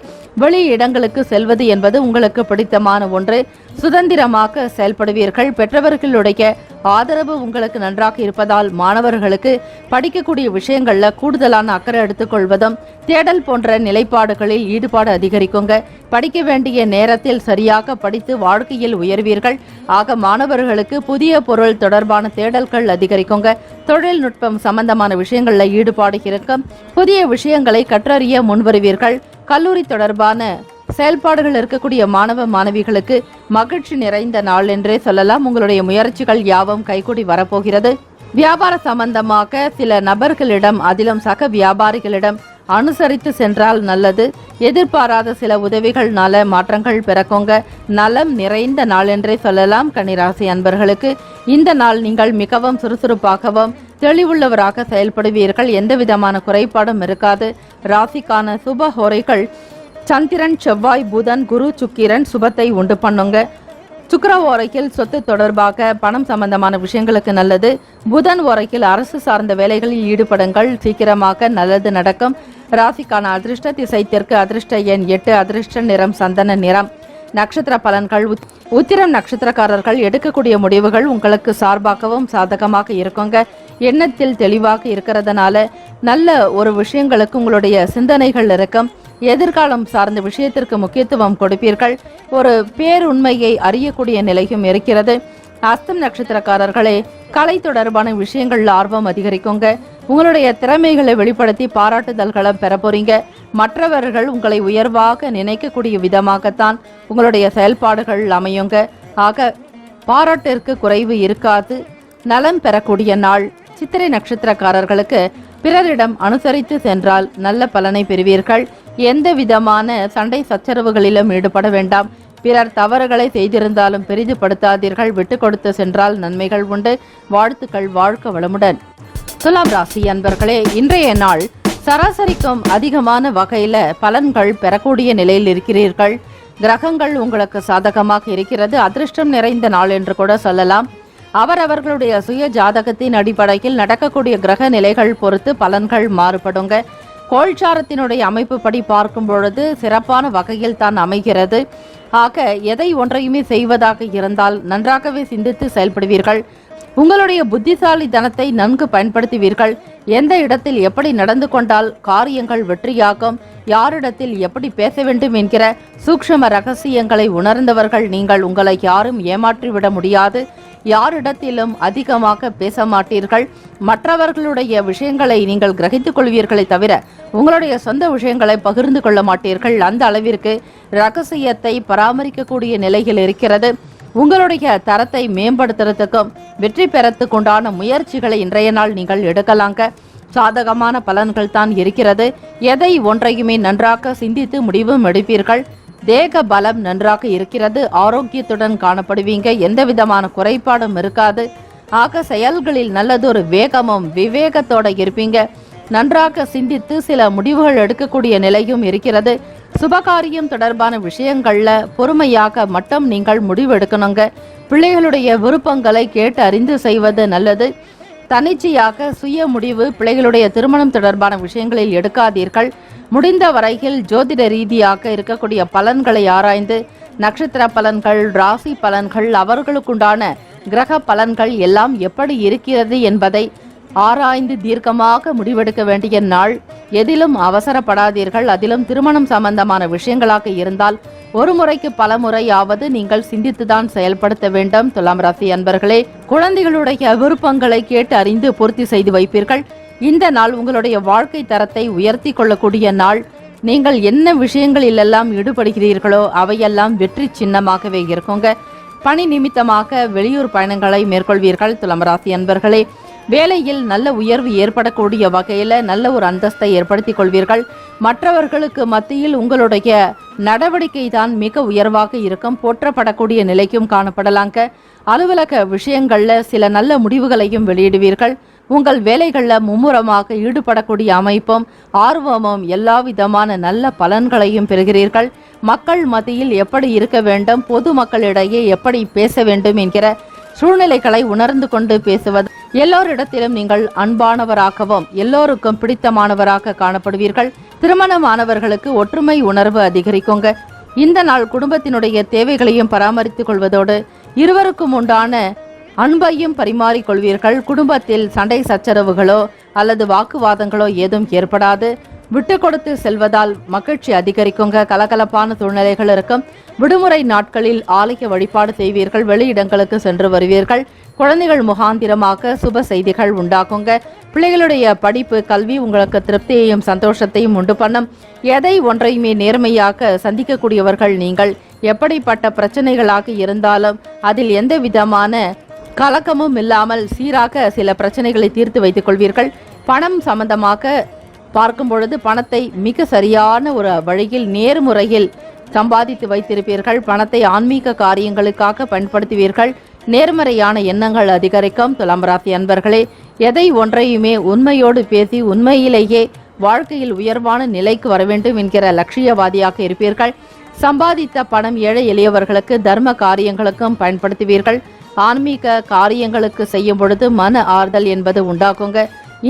வெளி இடங்களுக்கு செல்வது என்பது உங்களுக்கு பிடித்தமான ஒன்று. சுதந்திரமாக செயல்படுவீர்கள். பெற்றவர்களுடைய ஆதரவு உங்களுக்கு நன்றாக இருப்பதால் மாணவர்களுக்கு படிக்கக்கூடிய விஷயங்கள்ல கூடுதலான அக்கறை எடுத்துக்கொள்வதும் தேடல் போன்ற நிலைப்பாடுகளில் ஈடுபாடு அதிகரிக்குங்க. படிக்க வேண்டிய நேரத்தில் சரியாக படித்து வாழ்க்கையில் உயர்வீர்கள். ஆக மாணவர்களுக்கு புதிய பொருள் தொடர்பான தேடல்கள் அதிகரிக்குங்க. தொழில்நுட்பம் சம்பந்தமான விஷயங்கள்ல ஈடுபாடு இருக்கும். புதிய விஷயங்களை கற்றறிய முன்வருவீர்கள். கல்லூரி தொடர்பான செயல்பாடுகள் இருக்கக்கூடிய மாணவ மாணவிகளுக்கு மகிழ்ச்சி நிறைந்த நாள் என்றே சொல்லலாம். உங்களுடைய முயற்சிகள் யாவும் கைகூடி வரப்போகிறது. வியாபார சம்பந்தமாக சில நபர்களிடம் அதிலும் சக வியாபாரிகளிடம் அனுசரித்து சென்றால் நல்லது. எதிர்பாராத சில உதவிகள்னால மாற்றங்கள் பிறக்குங்க. நலம் நிறைந்த நாள் என்றே சொல்லலாம். கன்னிராசி அன்பர்களுக்கு இந்த நாள் நீங்கள் மிகவும் சுறுசுறுப்பாகவும் தெளிவுள்ளவராக செயல்படுவீர்கள். எந்த விதமான குறைபாடும் இருக்காது. ராசிக்கான சுப ஹோரைகள் சந்திரன் செவ்வாய் புதன் குரு சுக்கிரன் சுபத்தை உண்டு பண்ணுங்க. சுக்கிர ஓரையில் சொத்து தொடர்பாக பணம் சம்பந்தமான விஷயங்களுக்கு நல்லது. புதன் ஓரையில் அரசு சார்ந்த வேலைகளில் ஈடுபடுங்கள். சீக்கிரமாக நல்லது நடக்கும். ராசிக்கான அதிர்ஷ்ட திசை தெற்கு. அதிர்ஷ்ட எண் 8. அதிர்ஷ்ட நிறம் சந்தன நிறம். நட்சத்திர பலன்கள் உத்திரம் நட்சத்திரக்காரர்கள் எடுக்கக்கூடிய முடிவுகள் உங்களுக்கு சார்பாகவும் சாதகமாக இருக்குங்க. எண்ணத்தில் தெளிவாக இருக்கிறதுனால நல்ல ஒரு விஷயங்களுக்கு உங்களுடைய சிந்தனைகள் இருக்கும். எதிர்காலம் சார்ந்த விஷயத்திற்கு முக்கியத்துவம் கொடுப்பீர்கள். ஒரு பேருண்மையை அறியக்கூடிய நிலையும் இருக்கிறது. அஸ்தம் நட்சத்திரக்காரர்களே, கலை தொடர்பான விஷயங்கள்ல ஆர்வம் அதிகரிக்குங்க. உங்களுடைய திறமைகளை வெளிப்படுத்தி பாராட்டுதல்களை பெற போறீங்க. மற்றவர்கள் உங்களை உயர்வாக நினைக்கக்கூடிய விதமாகத்தான் உங்களுடைய செயல்பாடுகள் அமையுங்க. ஆக பாராட்டிற்கு குறைவு இருக்காது. நலம் பெறக்கூடிய நாள். சித்திரை நட்சத்திரக்காரர்களுக்கு பிறரிடம் அனுசரித்து சென்றால் நல்ல பலனை பெறுவீர்கள். எந்த விதமான சண்டை சச்சரவுகளிலும் ஈடுபட வேண்டாம். பிறர் தவறுகளை செய்திருந்தாலும் பெரிதுபடுத்தாதீர்கள். விட்டு கொடுத்து சென்றால் நன்மைகள் உண்டு. வாழ்த்துக்கள். வாழ்க்க வளமுடன். துலாம் ராசி அன்பர்களே, இன்றைய நாள் சராசரிக்கும் அதிகமான வகையில பலன்கள் பெறக்கூடிய நிலையில் இருக்கிறீர்கள். கிரகங்கள் உங்களுக்கு சாதகமாக இருக்கிறது. அதிர்ஷ்டம் நிறைந்த நாள் என்று கூட சொல்லலாம். அவரவர்களுடைய சுய ஜாதகத்தின் அடிப்படையில் நடக்கக்கூடிய கிரக நிலைகள் பொறுத்து பலன்கள் மாறுபடுங்க. கோள்சாரத்தினுடைய அமைப்பு படி பார்க்கும் பொழுது சிறப்பான வகையில் தான் அமைகிறது. ஆக எதை ஒன்றையுமே செய்வதாக இருந்தால் நன்றாகவே சிந்தித்து செயல்படுவீர்கள். உங்களுடைய புத்திசாலி தனத்தை நன்கு பயன்படுத்துவீர்கள். எந்த இடத்தில் எப்படி நடந்து கொண்டால் காரியங்கள் வெற்றியாகும், யாரிடத்தில் எப்படி பேச வேண்டும் என்கிற சூக்ஷ்ம ரகசியங்களை உணர்ந்தவர்கள் நீங்கள். உங்களை யாரும் ஏமாற்றிவிட முடியாது. யாரிடத்திலும் அதிகமாக பேச மாட்டீர்கள். மற்றவர்களுடைய விஷயங்களை நீங்கள் கிரகித்துக் கொள்வீர்களை தவிர உங்களுடைய சொந்த விஷயங்களை பகிர்ந்து கொள்ள மாட்டீர்கள். அந்த அளவிற்கு ரகசியத்தை பராமரிக்கக்கூடிய நிலையில் இருக்கிறது. உங்களுடைய தரத்தை மேம்படுத்துறதுக்கும் வெற்றி பெறத்துக்குண்டான முயற்சிகளை இன்றைய நாள் நீங்கள் எடுக்கலாங்க. சாதகமான பலன்கள் தான் இருக்கிறது. எதை ஒன்றையுமே நன்றாக சிந்தித்து முடிவும் எடுப்பீர்கள். தேக பலம் நன்றாக இருக்கிறது. ஆரோக்கியத்துடன் காணப்படுவீங்க. எந்த விதமான குறைபாடும் இருக்காது. ஆக செயல்களில் நல்லதொரு வேகமும் விவேகத்தோட இருப்பீங்க. நன்றாக சிந்தித்து சில முடிவுகள் எடுக்கக்கூடிய நிலையும் இருக்கிறது. சுபகாரியம் தொடர்பான விஷயங்கள்ல பொறுமையாக மட்டும் நீங்கள் முடிவெடுக்கணுங்க. பிள்ளைகளுடைய விருப்பங்களை கேட்டு அறிந்து செய்வது நல்லது. தன்னிச்சையாக சுய முடிவு பிள்ளைகளுடைய திருமணம் தொடர்பான விஷயங்களில் எடுக்காதீர்கள். முடிந்த வரையில் ஜோதிட ரீதியாக இருக்கக்கூடிய பலன்களை ஆராய்ந்து நட்சத்திர பலன்கள், ராசி பலன்கள், அவர்களுக்குண்டான கிரக பலன்கள் எல்லாம் எப்படி இருக்கிறது என்பதை ஆராய்ந்து தீர்க்கமாக முடிவெடுக்க வேண்டிய நாள். எதிலும் அவசரப்படாதீர்கள். அதிலும் திருமணம் சம்பந்தமான விஷயங்களாக இருந்தால் ஒரு முறைக்கு பல முறையாவது நீங்கள் சிந்தித்துதான் செயல்படுத்த வேண்டும். துலாம் ராசி அன்பர்களே, குழந்தைகளுடைய விருப்பங்களை கேட்டு அறிந்து பூர்த்தி செய்து வைப்பீர்கள். இந்த நாள் உங்களுடைய வாழ்க்கை தரத்தை உயர்த்தி கொள்ளக்கூடிய நாள். நீங்கள் என்ன விஷயங்களிலெல்லாம் ஈடுபடுகிறீர்களோ அவையெல்லாம் வெற்றி சின்னமாகவே இருக்குங்க. பணி நிமித்தமாக வெளியூர் பயணங்களை மேற்கொள்வீர்கள். துலாம் ராசி அன்பர்களே, வேலையில் நல்ல உயர்வு ஏற்படக்கூடிய வகையில் நல்ல ஒரு அந்தஸ்தை ஏற்படுத்திக் கொள்வீர்கள். மற்றவர்களுக்கு மத்தியில் உங்களுடைய நடவடிக்கை தான் மிக உயர்வாக இருக்கும். போற்றப்படக்கூடிய நிலைக்கும் காணப்படலாங்க. அலுவலக விஷயங்கள்ல சில நல்ல முடிவுகளையும் வெளியிடுவீர்கள். உங்கள் வேலைகளில் மும்முரமாக ஈடுபடக்கூடிய அமைப்பும் ஆர்வமும் எல்லா விதமான நல்ல பலன்களையும் பெறுகிறீர்கள். மக்கள் மத்தியில் எப்படி இருக்க வேண்டும், பொது மக்களிடையே எப்படி பேச வேண்டும் என்கிற சூழ்நிலைகளை உணர்ந்து கொண்டு பேசுவது. எல்லோரிடத்திலும் நீங்கள் அன்பானவராகவும் எல்லோருக்கும் பிடித்தமானவராக காணப்படுவீர்கள். திருமணமானவர்களுக்கு ஒற்றுமை உணர்வு அதிகரிக்குங்க. இந்த நாள் குடும்பத்தினுடைய தேவைகளையும் பராமரித்துக் கொள்வதோடு இருவருக்கும் உண்டான அன்பையும் பரிமாறிக்கொள்வீர்கள். குடும்பத்தில் சண்டை சச்சரவுகளோ அல்லது வாக்குவாதங்களோ ஏதும் ஏற்படாது. விட்டு கொடுத்து செல்வதால் மகிழ்ச்சி அதிகரிக்குங்க. கலகலப்பான சூழ்நிலைகள் இருக்கும். விடுமுறை நாட்களில் ஆலய வழிபாடு செய்வீர்கள். வெளியிடங்களுக்கு சென்று வருவீர்கள். குழந்தைகள் முகாந்திரமாக சுப செய்திகள் உண்டாக்குங்க. பிள்ளைகளுடைய படிப்பு, கல்வி உங்களுக்கு திருப்தியையும் சந்தோஷத்தையும் உண்டு பண்ணும். எதை ஒன்றையுமே நேர்மையாக சந்திக்கக்கூடியவர்கள் நீங்கள். எப்படிப்பட்ட பிரச்சனைகளாக இருந்தாலும் அதில் எந்த விதமான கலக்கமும் இல்லாமல் சீராக சில பிரச்சனைகளை தீர்த்து வைத்துக் கொள்வீர்கள். பணம் சம்பந்தமாக பார்க்கும் பொழுது பணத்தை மிக சரியான ஒரு வழியில் நேர்முறையில் சம்பாதித்து வைத்திருப்பீர்கள். பணத்தை ஆன்மீக காரியங்களுக்காக பயன்படுத்துவீர்கள். நேர்மறையான எண்ணங்கள் அதிகரிக்கும். துலாம் ராசி அன்பர்களே, எதை ஒன்றையுமே உண்மையோடு பேசி உண்மையிலேயே வாழ்க்கையில் உயர்வான நிலைக்கு வர வேண்டும் என்கிற லட்சியவாதியாக இருப்பீர்கள். சம்பாதித்த பணம் ஏழை எளியவர்களுக்கு தர்ம காரியங்களுக்கும் பயன்படுத்துவீர்கள். ஆன்மீக காரியங்களுக்கு செய்யும் பொழுது மன ஆறுதல் என்பது உண்டாகுங்க.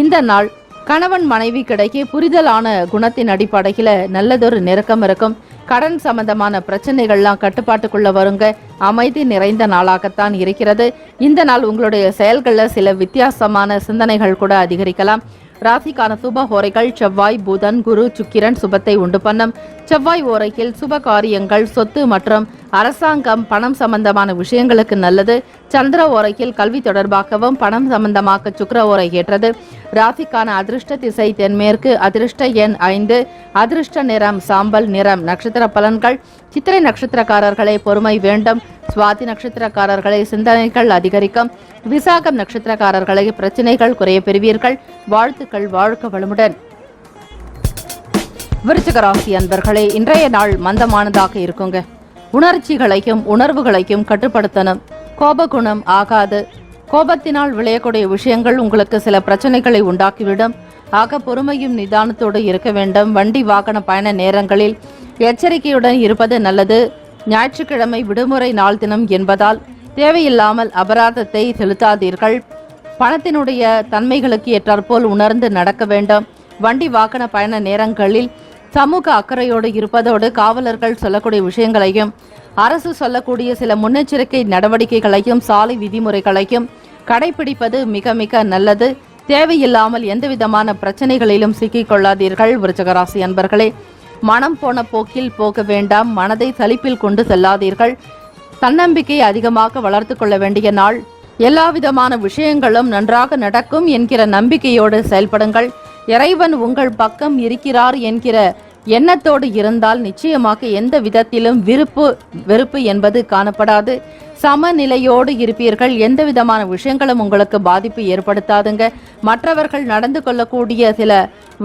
இந்த நாள் கணவன் மனைவிக்கிடையே புரிதலான குணத்தின் அடிப்படையில் நல்லதொரு நெருக்கம் இருக்கும். கடன் சம்பந்தமான பிரச்சனைகள்லாம் கட்டுப்பாட்டுக்குள்ள வருங்க. அமைதி நிறைந்த நாளாகத்தான் இருக்கிறது. இந்த நாள் உங்களுடைய செயல்களில் சில வித்தியாசமான சிந்தனைகள் கூட அதிகரிக்கலாம். ராசிக்கான சுப ஓரைகள் செவ்வாய், புதன், குரு, சுக்கிரன் சுபத்தை உண்டு பண்ணும். செவ்வாய் ஓரையில் சுப காரியங்கள், சொத்து மற்றும் அரசாங்கம், பணம் சம்பந்தமான விஷயங்களுக்கு நல்லது. சந்திர ஓரையில் கல்வி தொடர்பாகவும் பணம் சம்பந்தமாக சுக்கிர ஓரை ஏற்றது. ராசிக்கான அதிர்ஷ்ட திசை தென்மேற்கு. அதிர்ஷ்ட எண் 5. அதிர்ஷ்ட நிறம் சாம்பல் நிறம். நட்சத்திர பலன்கள். சித்திரை நட்சத்திரக்காரர்களை பொறுமை வேண்டும். சுவாதி நட்சத்திரக்காரர்களை சிந்தனைகள் அதிகரிக்கும். விசாகம் நட்சத்திரக்காரர்களை பிரச்சனைகள் குறைய பெறுவீர்கள். வாழ்த்துக்கள். வாழ்க வளமுடன். விருச்சிக ராசி அன்பர்களே, இன்றைய நாள் மந்தமானதாக இருக்குங்க. உணர்ச்சிகளையும் உணர்வுகளையும் கட்டுப்படுத்தணும். கோபகுணம் ஆகாது. கோபத்தினால் விளையக்கூடிய விஷயங்கள் உங்களுக்கு சில பிரச்சனைகளை உண்டாக்கிவிடும். ஆக பொறுமையும் நிதானத்தோடு இருக்க வேண்டும். வண்டி வாகன பயண நேரங்களில் எச்சரிக்கையுடன் இருப்பது நல்லது. ஞாயிற்றுக்கிழமை விடுமுறை நாள் தினம் என்பதால் தேவையில்லாமல் அபராதத்தை செலுத்தாதீர்கள். பணத்தினுடைய தன்மைகளுக்கு ஏற்றாற்போல் உணர்ந்து நடக்க வேண்டும். வண்டி வாகன பயண நேரங்களில் சமூக அக்கறையோடு இருப்பதோடு காவலர்கள் சொல்லக்கூடிய விஷயங்களையும் அரசு சொல்லக்கூடிய சில முன்னெச்சரிக்கை நடவடிக்கைகளையும் சாலை விதிமுறைகளையும் கடைபிடிப்பது மிக மிக நல்லது. தேவையில்லாமல் எந்தவிதமான பிரச்சனைகளிலும் சிக்கிக் கொள்ளாதீர்கள். விருச்சிகராசி அன்பர்களே, மனம் போன போக்கில் போக வேண்டாம். மனதை சலிப்பில் கொண்டு செல்லாதீர்கள். தன்னம்பிக்கை அதிகமாக வளர்த்து கொள்ள வேண்டிய நாள். எல்லா விதமான விஷயங்களும் நன்றாக நடக்கும் என்கிற நம்பிக்கையோடு செயல்படுங்கள். இறைவன் உங்கள் பக்கம் இருக்கிறார் என்கிற எண்ணத்தோடு இருந்தால் நிச்சயமாக எந்த விதத்திலும் வெறுப்பு என்பது காணப்படாது. சமநிலையோடு இருப்பீர்கள். எந்த விதமான விஷயங்களும் உங்களுக்கு பாதிப்பு ஏற்படுத்தாதுங்க. மற்றவர்கள் நடந்து கொள்ளக்கூடிய சில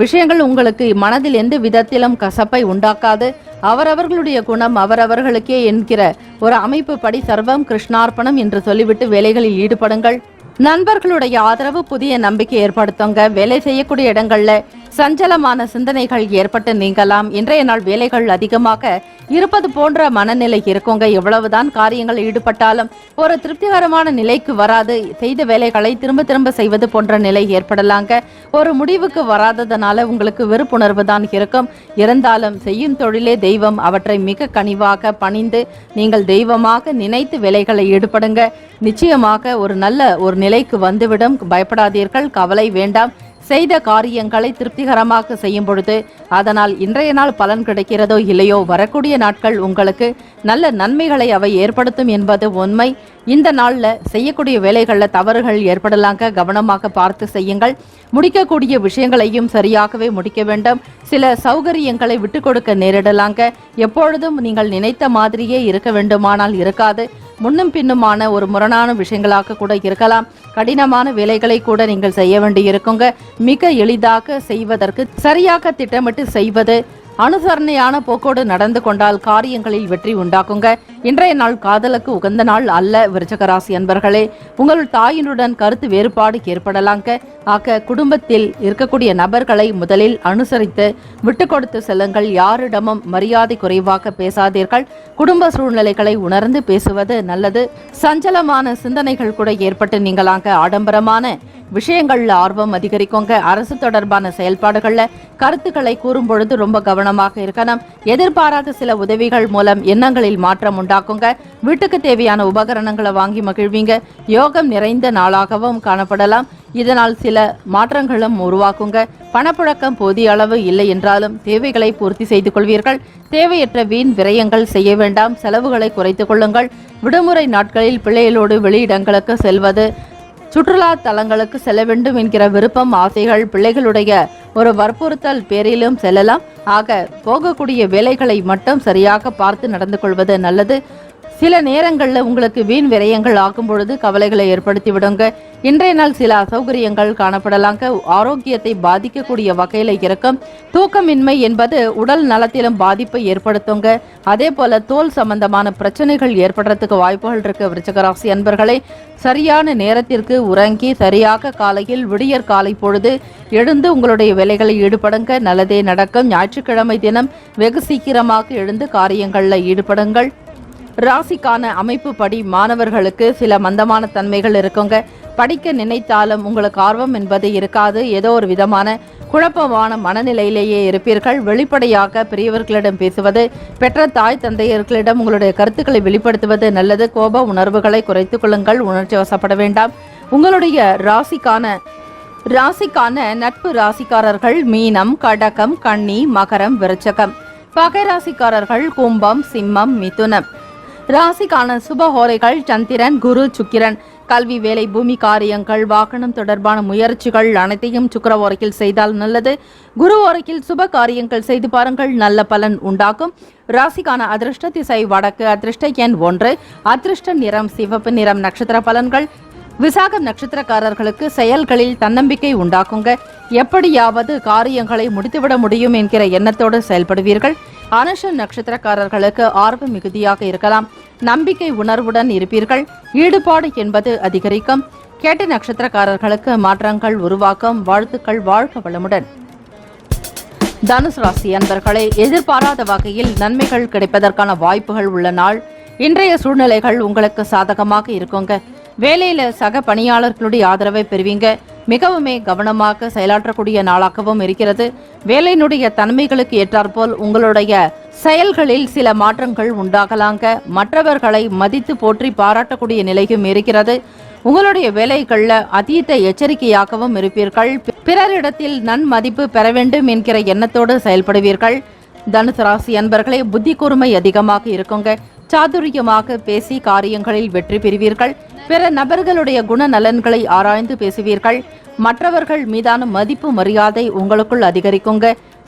விஷயங்கள் உங்களுக்கு மனதில் எந்த விதத்திலும் கசப்பை உண்டாக்காது. அவரவர்களுடைய குணம் அவரவர்களுக்கே என்கிற ஒரு அமைப்பு படி சர்வம் கிருஷ்ணார்ப்பணம் என்று சொல்லிவிட்டு வேலைகளில் ஈடுபடுங்கள். நண்பர்களுடைய ஆதரவு புதிய நம்பிக்கை ஏற்படுத்துங்க. வேலை செய்யக்கூடிய இடங்கள்ல சஞ்சலமான சிந்தனைகள் ஏற்பட்டு நீங்கலாம். இன்றைய நாள் வேலைகள் அதிகமாக இருப்பது போன்ற மனநிலை இருக்குங்க. எவ்வளவுதான் காரியங்கள் ஈடுபட்டாலும் ஒரு திருப்திகரமான நிலைக்கு வராது. செய்த வேலைகளை திரும்ப திரும்ப செய்வது போன்ற நிலை ஏற்படலாங்க. ஒரு முடிவுக்கு வராததனால உங்களுக்கு வெறுப்புணர்வு தான் இருக்கும். இருந்தாலும் செய்யும் தொழிலே தெய்வம். அவற்றை மிக கனிவாக பணிந்து நீங்கள் தெய்வமாக நினைத்து வேலைகளை ஈடுபடுங்க. நிச்சயமாக ஒரு நல்ல ஒரு நிலைக்கு வந்துவிடும். பயப்படாதீர்கள், கவலை வேண்டாம். செய்த காரியங்களை திருப்திகரமாக செய்யும் பொழுது அதனால் இன்றைய நாள் பலன் கிடைக்கிறதோ இல்லையோ, வரக்கூடிய நாட்கள் உங்களுக்கு நல்ல நன்மைகளை அவை ஏற்படுத்தும் என்பது உண்மை. இந்த நாள்ல செய்யக்கூடிய வேலைகள்ல தவறுகள் ஏற்படலாங்க. கவனமாக பார்த்து செய்யுங்கள். முடிக்கக்கூடிய விஷயங்களையும் சரியாகவே முடிக்க வேண்டும். சில சௌகரியங்களை விட்டு கொடுக்க நேரிடலாங்க. எப்பொழுதும் நீங்கள் நினைத்த மாதிரியே இருக்க வேண்டுமானால் இருக்காது. முன்னும் பின்னுமான ஒரு முரணான விஷயங்களாக கூட இருக்கலாம். கடினமான வேலைகளை கூட நீங்கள் செய்ய வேண்டியிருக்குங்க. மிக எளிதாக செய்வதற்கு சரியாக திட்டமிட்டு செய்வது, அனுசரணையான போக்கோடு நடந்து கொண்டால் காரியங்களில் வெற்றி உண்டாக்குங்க. இன்றைய நாள் காதலுக்கு உகந்த நாள் அல்ல. விருச்சிக ராசி அன்பர்களே, உங்கள் தாயினுடன் கருத்து வேறுபாடு ஏற்படலாங்க. ஆக குடும்பத்தில் இருக்கக்கூடிய நபர்களை முதலில் அனுசரித்து விட்டு கொடுத்து செல்லுங்கள். யாரிடமும் மரியாதை குறைவாக பேசாதீர்கள். குடும்ப சூழ்நிலைகளை உணர்ந்து பேசுவது நல்லது. சஞ்சலமான சிந்தனைகள் கூட ஏற்பட்டு நீங்களாங்க ஆடம்பரமான விஷயங்கள்ல ஆர்வம் அதிகரிக்குங்க. அரசு தொடர்பான செயல்பாடுகள்ல கருத்துக்களை கூறும் பொழுது ரொம்ப கவனமாக இருக்கணும். எதிர்பாராத சில உதவிகள் மூலம் எண்ணங்களில் மாற்றம் உண்டாக்குங்க. வீட்டுக்கு தேவையான உபகரணங்களை வாங்கி மகிழ்வீங்க. யோகம் நிறைந்த நாளாகவும் காணப்படலாம். இதனால் சில மாற்றங்களும் உருவாக்குங்க. பணப்புழக்கம் போதிய அளவு இல்லை என்றாலும் தேவைகளை பூர்த்தி செய்து கொள்வீர்கள். தேவையற்ற வீண் விரயங்கள் செய்ய வேண்டாம். செலவுகளை குறைத்துக் கொள்ளுங்கள். விடுமுறை நாட்களில் பிள்ளைகளோடு வெளியிடங்களுக்கு செல்வது, சுற்றுலா தலங்களுக்கு செல்ல வேண்டும் என்கிற விருப்பம், ஆசைகள் பிள்ளைகளுடைய ஒரு வற்புறுத்தல் பேரிலும் செல்லலாம். ஆக போகக்கூடிய வேலைகளை மட்டும் சரியாக பார்த்து நடந்து கொள்வது நல்லது. சில நேரங்களில் உங்களுக்கு வீண் விரயங்கள் ஆகும் பொழுது கவலைகளை ஏற்படுத்தி விடுங்க. இன்றைய நாள் சில அசௌகரியங்கள் காணப்படலாங்க. ஆரோக்கியத்தை பாதிக்கக்கூடிய வகையில் இருக்கும். தூக்கமின்மை என்பது உடல் நலத்திலும் பாதிப்பை ஏற்படுத்துங்க. அதே போல தோல் சம்பந்தமான பிரச்சனைகள் ஏற்படுறதுக்கு வாய்ப்புகள் இருக்கு. விருச்சிக ராசி அன்பர்களே, சரியான நேரத்திற்கு உறங்கி சரியாக காலையில் விடியற் காலை பொழுது எழுந்து உங்களுடைய வேலைகளை ஈடுபடுங்க. நல்லதே நடக்கும். ஞாயிற்றுக்கிழமை தினம் வெகு சீக்கிரமாக எழுந்து காரியங்களில் ஈடுபடுங்கள். ராசிக்கான அமைப்பு படி மாணவர்களுக்கு சில மந்தமான தன்மைகள் இருக்குங்க. படிக்க நினைத்தாலும் உங்களுக்கு ஆர்வம் என்பது இருக்காது. ஏதோ ஒரு விதமான குழப்பமான மனநிலையிலேயே இருப்பீர்கள். வெளிப்படையாக பெரியவர்களிடம் பேசுவது, பெற்ற தாய் தந்தையர்களிடம் உங்களுடைய கருத்துக்களை வெளிப்படுத்துவது நல்லது. கோப உணர்வுகளை குறைத்துக் கொள்ளுங்கள். உணர்ச்சி வசப்பட வேண்டாம். உங்களுடைய ராசிக்கான நட்பு ராசிக்காரர்கள் மீனம், கடகம், கன்னி, மகரம், விருச்சகம். பகை ராசிக்காரர்கள் கும்பம், சிம்மம், மிதுனம். ராசிக்கான சுபஹோரைகள் சந்திரன், குரு, சுக்கிரன். கல்வி, வேலை, பூமி காரியங்கள், வாகனம் தொடர்பான முயற்சிகள் அனைத்தையும் சுக்கிர ஓரையில் செய்தால் நல்லது. குரு ஓரையில் சுப காரியங்கள் செய்து பாருங்கள், நல்ல பலன் உண்டாகும். ராசிக்கான அதிர்ஷ்ட திசை வடக்கு, அதிர்ஷ்ட எண் 1, அதிர்ஷ்ட நிறம் சிவப்பு நிறம். நட்சத்திர பலன்கள். விசாகம் நட்சத்திரக்காரர்களுக்கு செயல்களில் தன்னம்பிக்கை உண்டாக்குங்க. எப்படியாவது காரியங்களை முடித்துவிட முடியும் என்கிற எண்ணத்தோடு செயல்படுவீர்கள். அனுஷம் நட்சத்திரக்காரர்களுக்கு ஆர்வம் மிகுதியாக இருக்கலாம். நம்பிக்கை உணர்வுடன் இருப்பீர்கள். ஈடுபாடு என்பது அதிகரிக்கும். கேட்ட நட்சத்திரக்காரர்களுக்கு மாற்றங்கள் உருவாக்கும். வாழ்த்துக்கள். வாழ்க வளமுடன். தனுசு ராசி அன்பர்களே, எதிர்பாராத வகையில் நன்மைகள் கிடைப்பதற்கான வாய்ப்புகள் உள்ள நாள். இன்றைய சூழ்நிலைகள் உங்களுக்கு சாதகமாக இருக்குங்க. வேலையில சக பணியாளர்களுடைய ஆதரவை பெறுவீங்க. மிகவுமே கவனமாக செயலாற்றக்கூடிய நாளாகவும் இருக்கிறது. வேலையினுடைய தன்மைகளுக்கு ஏற்றாற்போல் உங்களுடைய செயல்களில் சில மாற்றங்கள் உண்டாகலாங்க. மற்றவர்களை மதித்து போற்றி பாராட்டக்கூடிய நிலையும் இருக்கிறது. உங்களுடைய வேலைகள்ல அதீத எச்சரிக்கையாகவும் இருப்பீர்கள். பிறரிடத்தில் நன்மதிப்பு பெற வேண்டும் என்கிற எண்ணத்தோடு செயல்படுவீர்கள். தனுசு ராசி அன்பர்களே, புத்தி கூர்மை அதிகமாக இருக்குங்க. சாதுரியமாக பேசி காரியங்களில் வெற்றி பெறுவீர்கள். பிற நபர்களுடைய குணநலன்களை ஆராய்ந்து பேசுவீர்கள். மற்றவர்கள் மீதான மதிப்பு மரியாதை உங்களுக்குள் அதிகரிக்குங்க.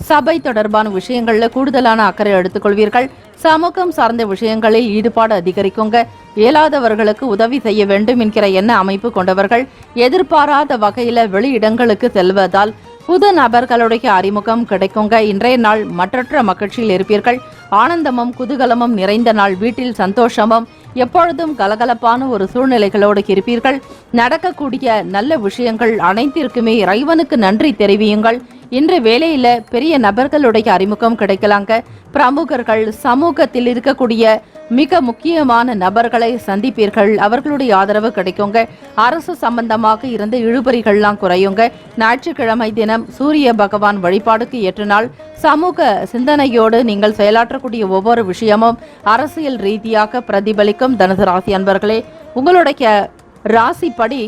சபை தொடர்பான விஷயங்கள்ல கூடுதலான அக்கறை எடுத்துக்கொள்வீர்கள். சமூகம் சார்ந்த விஷயங்களில் ஈடுபாடு அதிகரிக்குங்க. இயலாதவர்களுக்கு உதவி செய்ய வேண்டும் என்கிற எண்ண அமைப்பு கொண்டவர்கள். எதிர்பாராத வகையில வெளியிடங்களுக்கு செல்வதால் புது நபர்களுடைய அறிமுகம் கிடைக்குங்க. இன்றைய நாள் மற்றற்ற மகிழ்ச்சியில் இருப்பீர்கள். ஆனந்தமும் குதூகலமும் நிறைந்த நாள். வீட்டில் சந்தோஷமும் எப்பொழுதும் கலகலப்பான ஒரு சூழ்நிலைகளோடு இருப்பீர்கள். நடக்கக்கூடிய நல்ல விஷயங்கள் அனைத்திற்குமே இறைவனுக்கு நன்றி தெரிவியுங்கள். இன்று வேலையில பெரிய நபர்களுடைய அறிமுகம் கிடைக்கலாங்க. பிரமுகர்கள், சமூகத்தில் இருக்கக்கூடிய மிக முக்கியமான நபர்களை சந்திப்பீர்கள். அவர்களுடைய ஆதரவு கிடைக்குங்க. அரசு சம்பந்தமாக இருந்த இழுபறிகள்லாம் குறையுங்க. ஞாயிற்றுக்கிழமை தினம் சூரிய பகவான் வழிபாடுக்கு ஏற்ற நாள். சமூக சிந்தனையோடு நீங்கள் செயலாற்றக்கூடிய ஒவ்வொரு விஷயமும் அரசியல் ரீதியாக பிரதிபலிக்கும். தனுசு ராசி அன்பர்களே, உங்களுடைய ராசிப்படி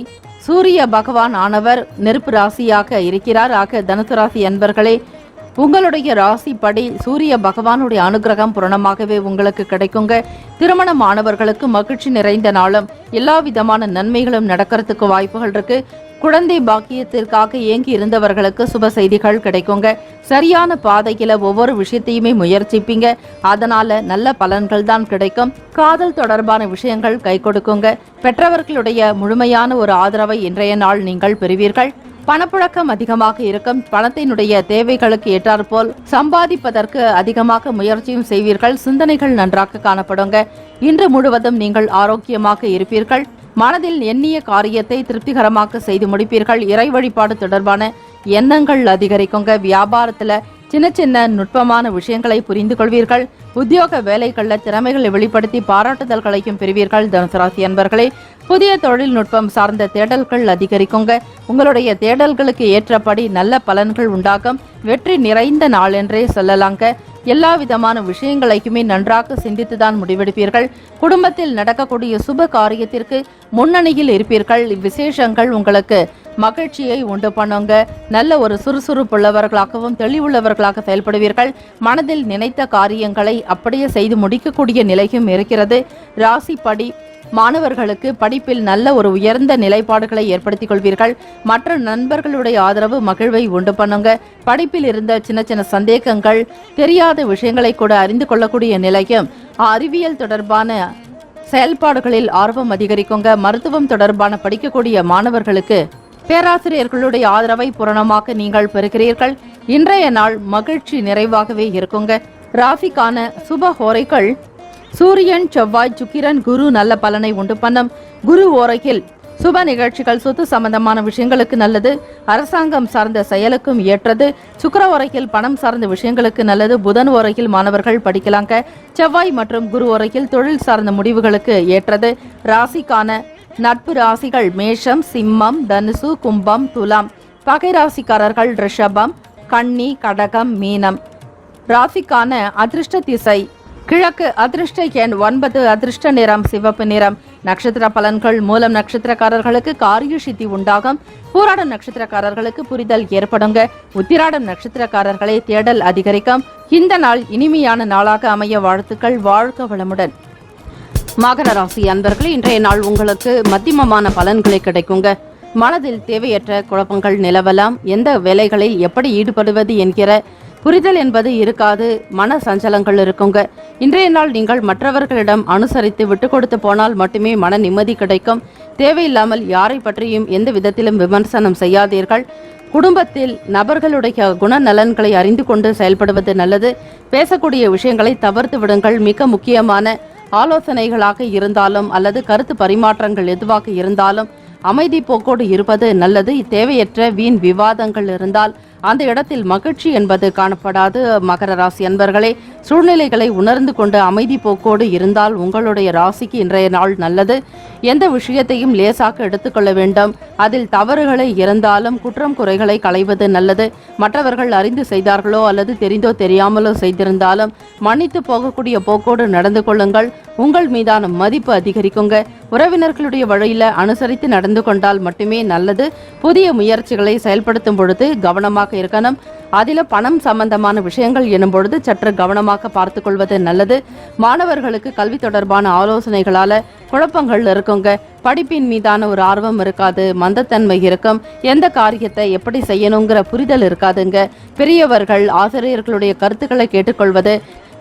சூரிய பகவான் ஆனவர் நெருப்பு ராசியாக இருக்கிறார். ஆக தனுசு ராசி அன்பர்களே, உங்களுடைய ராசிப்படி சூரிய பகவானுடைய அனுகிரகம் பூரணமாகவே உங்களுக்கு கிடைக்குங்க. திருமணம் ஆனவர்களுக்கு மகிழ்ச்சி நிறைந்த நாளும் எல்லா விதமான நன்மைகளும் நடக்கிறதுக்கு வாய்ப்புகள் இருக்கு. குழந்தை பாக்கியத்திற்காக ஏங்கி இருந்தவர்களுக்கு சுப செய்திகள் கிடைக்குங்க. சரியான பாதையில ஒவ்வொரு விஷயத்தையுமே முயற்சிப்பீங்க. அதனால நல்ல பலன்கள் தான் கிடைக்கும். காதல் தொடர்பான விஷயங்கள் கை கொடுக்குங்க. பெற்றவர்களுடைய முழுமையான ஒரு ஆதரவை இன்றைய நாள் நீங்கள் பெறுவீர்கள். பணப்புழக்கம் அதிகமாக இருக்கும். பணத்தினுடைய தேவைகளுக்கு ஏற்றாற்போல் சம்பாதிப்பதற்கு அதிகமாக முயற்சியும் செய்வீர்கள். சிந்தனைகள் நன்றாக காணப்படுங்க. இன்று முழுவதும் நீங்கள் ஆரோக்கியமாக இருப்பீர்கள். மனதில் எண்ணிய காரியத்தை திருப்திகரமாக செய்து முடிப்பீர்கள். இறை வழிபாடு தொடர்பான எண்ணங்கள் அதிகரிக்குங்க. வியாபாரத்துல சின்ன சின்ன நுட்பமான விஷயங்களை புரிந்து கொள்வீர்கள். உத்தியோக வேலைகளில் திறமைகளை வெளிப்படுத்தி பாராட்டுதல்களையும் பெறுவீர்கள். தனுசு ராசி அன்பர்களே, புதிய தொழில்நுட்பம் சார்ந்த தேடல்கள் அதிகரிக்குங்க. உங்களுடைய தேடல்களுக்கு ஏற்றபடி நல்ல பலன்கள் உண்டாகும். வெற்றி நிறைந்த நாள் என்றே சொல்லலாங்க. எல்லா விதமான விஷயங்களையுமே நன்றாக சிந்தித்துதான் முடிவெடுப்பீர்கள். குடும்பத்தில் நடக்கக்கூடிய சுப காரியத்திற்கு முன்னணியில் இருப்பீர்கள். விசேஷங்கள் உங்களுக்கு மகிழ்ச்சியை உண்டு பண்ணுங்க. நல்ல ஒரு சுறுசுறுப்புள்ளவர்களாகவும் தெளிவுள்ளவர்களாக செயல்படுவீர்கள். மனதில் நினைத்த காரியங்களை அப்படியே செய்து முடிக்கக்கூடிய நிலையும் இருக்கிறது. ராசிப்படி மாணவர்களுக்கு படிப்பில் நல்ல ஒரு உயர்ந்த நிலைப்பாடுகளை ஏற்படுத்திக் கொள்வீர்கள். மற்ற நண்பர்களுடைய ஆதரவு மகிழ்வை உண்டு பண்ணுங்க. படிப்பில் இருந்த சின்ன சின்ன சந்தேகங்கள், தெரியாத விஷயங்களை கூட அறிந்து கொள்ளக்கூடிய நிலையும், அறிவியல் தொடர்பான செயல்பாடுகளில் ஆர்வம் அதிகரிக்குங்க. மருத்துவம் தொடர்பான படிக்கக்கூடிய மாணவர்களுக்கு பேராசிரியர்களுடைய ஆதரவை பூரணமாக நீங்கள் பெறுகிறீர்கள். இன்றைய நாள் மகிழ்ச்சி நிறைவாகவே இருக்குங்க. ராசிக்கான சுப ஹோரைகள் சூரியன், செவ்வாய், சுக்கிரன், குரு நல்ல பலனை உண்டு பண்ணும். குரு ஓரையில் சுப நிகழ்ச்சிகள், சொத்து சம்பந்தமான விஷயங்களுக்கு நல்லது. அரசாங்கம் சார்ந்த செயலுக்கும் ஏற்றது. சுக்கிர ஓரையில் பணம் சார்ந்த விஷயங்களுக்கு நல்லது. புதன் ஓரையில் மாணவர்கள் படிக்கலாங்க. செவ்வாய் மற்றும் குரு ஓரையில் தொழில் சார்ந்த முடிவுகளுக்கு ஏற்றது. ராசிக்கான நட்பு ராசிகள் மேஷம், சிம்மம், தனுசு, கும்பம், துலாம். பகை ராசிக்காரர்கள் ரிஷபம், கன்னி, கடகம், மீனம். ராசிக்கான அதிர்ஷ்ட திசை கிழக்கு. அதிர்ஷ்ட எண் 9. அதிர்ஷ்ட நிறம் சிவப்பு நிறம். நட்சத்திர பலன்கள். மூலம் நட்சத்திரக்காரர்களுக்கு காரிய சித்தி உண்டாகும். பூராடம் நட்சத்திரக்காரர்களுக்கு புரிதல் ஏற்படுங்க. உத்திராடம் நட்சத்திரக்காரர்களை தேடல் அதிகரிக்கும். இந்த நாள் இனிமையான நாளாக அமைய வாழ்த்துக்கள். வாழ்க வளமுடன். மகர ராசி அன்பர்களே, இன்றைய நாள் உங்களுக்கு மத்தியமமான பலன்களை கிடைக்குங்க. மனதில் தேவையற்ற குழப்பங்கள் நிலவலாம். எந்த வேலைகளில் எப்படி ஈடுபடுவது என்கிற புரிதல் என்பது இருக்காது. மன சஞ்சலங்கள் இருக்குங்க. இன்றைய நாள் நீங்கள் மற்றவர்களிடம் அனுசரித்து விட்டு கொடுத்து போனால் மட்டுமே மன நிம்மதி கிடைக்கும். தேவையில்லாமல் யாரை பற்றியும் எந்த விதத்திலும் விமர்சனம் செய்யாதீர்கள். குடும்பத்தில் நபர்களுடைய குணநலன்களை அறிந்து கொண்டு செயல்படுவது நல்லது. பேசக்கூடிய விஷயங்களை தவிர்த்து விடுங்கள். மிக முக்கியமான ஆலோசனைகளாக இருந்தாலும் அல்லது கருத்து பரிமாற்றங்கள் எதுவாக இருந்தாலும் அமைதி போக்கோடு இருப்பது நல்லது. தேவையற்ற வீண் விவாதங்கள் இருந்தால் அந்த இடத்தில் மகிழ்ச்சி என்பது காணப்படாது. மகர ராசி அன்பர்களே, சூழ்நிலைகளை உணர்ந்து கொண்டு அமைதி போக்கோடு இருந்தால் உங்களுடைய ராசிக்கு இன்றைய நாள் நல்லது. எந்த விஷயத்தையும் லேசாக எடுத்துக்கொள்ள வேண்டும். அதில் தவறுகளை இருந்தாலும் குற்றம் குறைகளை களைவது நல்லது. மற்றவர்கள் அறிந்து செய்தார்களோ அல்லது தெரிந்தோ தெரியாமலோ செய்திருந்தாலும் மன்னித்து போகக்கூடிய போக்கோடு நடந்து கொள்ளுங்கள். உங்கள் மீதான மதிப்பு அதிகரிக்குங்க. உறவினர்களுடைய வழியில அனுசரித்து நடந்து கொண்டால் மட்டுமே நல்லது. புதிய முயற்சிகளை செயல்படுத்தும் பொழுது கவனமாக இருக்கணும். அதில பணம் சம்பந்தமான விஷயங்கள் எனும் பொழுது சற்று கவனமாக பார்த்து கொள்வது நல்லது. மாணவர்களுக்கு கல்வி தொடர்பான ஆலோசனைகளால குழப்பங்கள் இருக்குங்க. படிப்பின் மீதான ஒரு ஆர்வம் இருக்காது. மந்தத்தன்மை இருக்கும். எந்த காரியத்தை எப்படி செய்யணுங்கிற புரிதல் இருக்காதுங்க. பெரியவர்கள், ஆசிரியர்களுடைய கருத்துக்களை கேட்டுக்கொள்வது,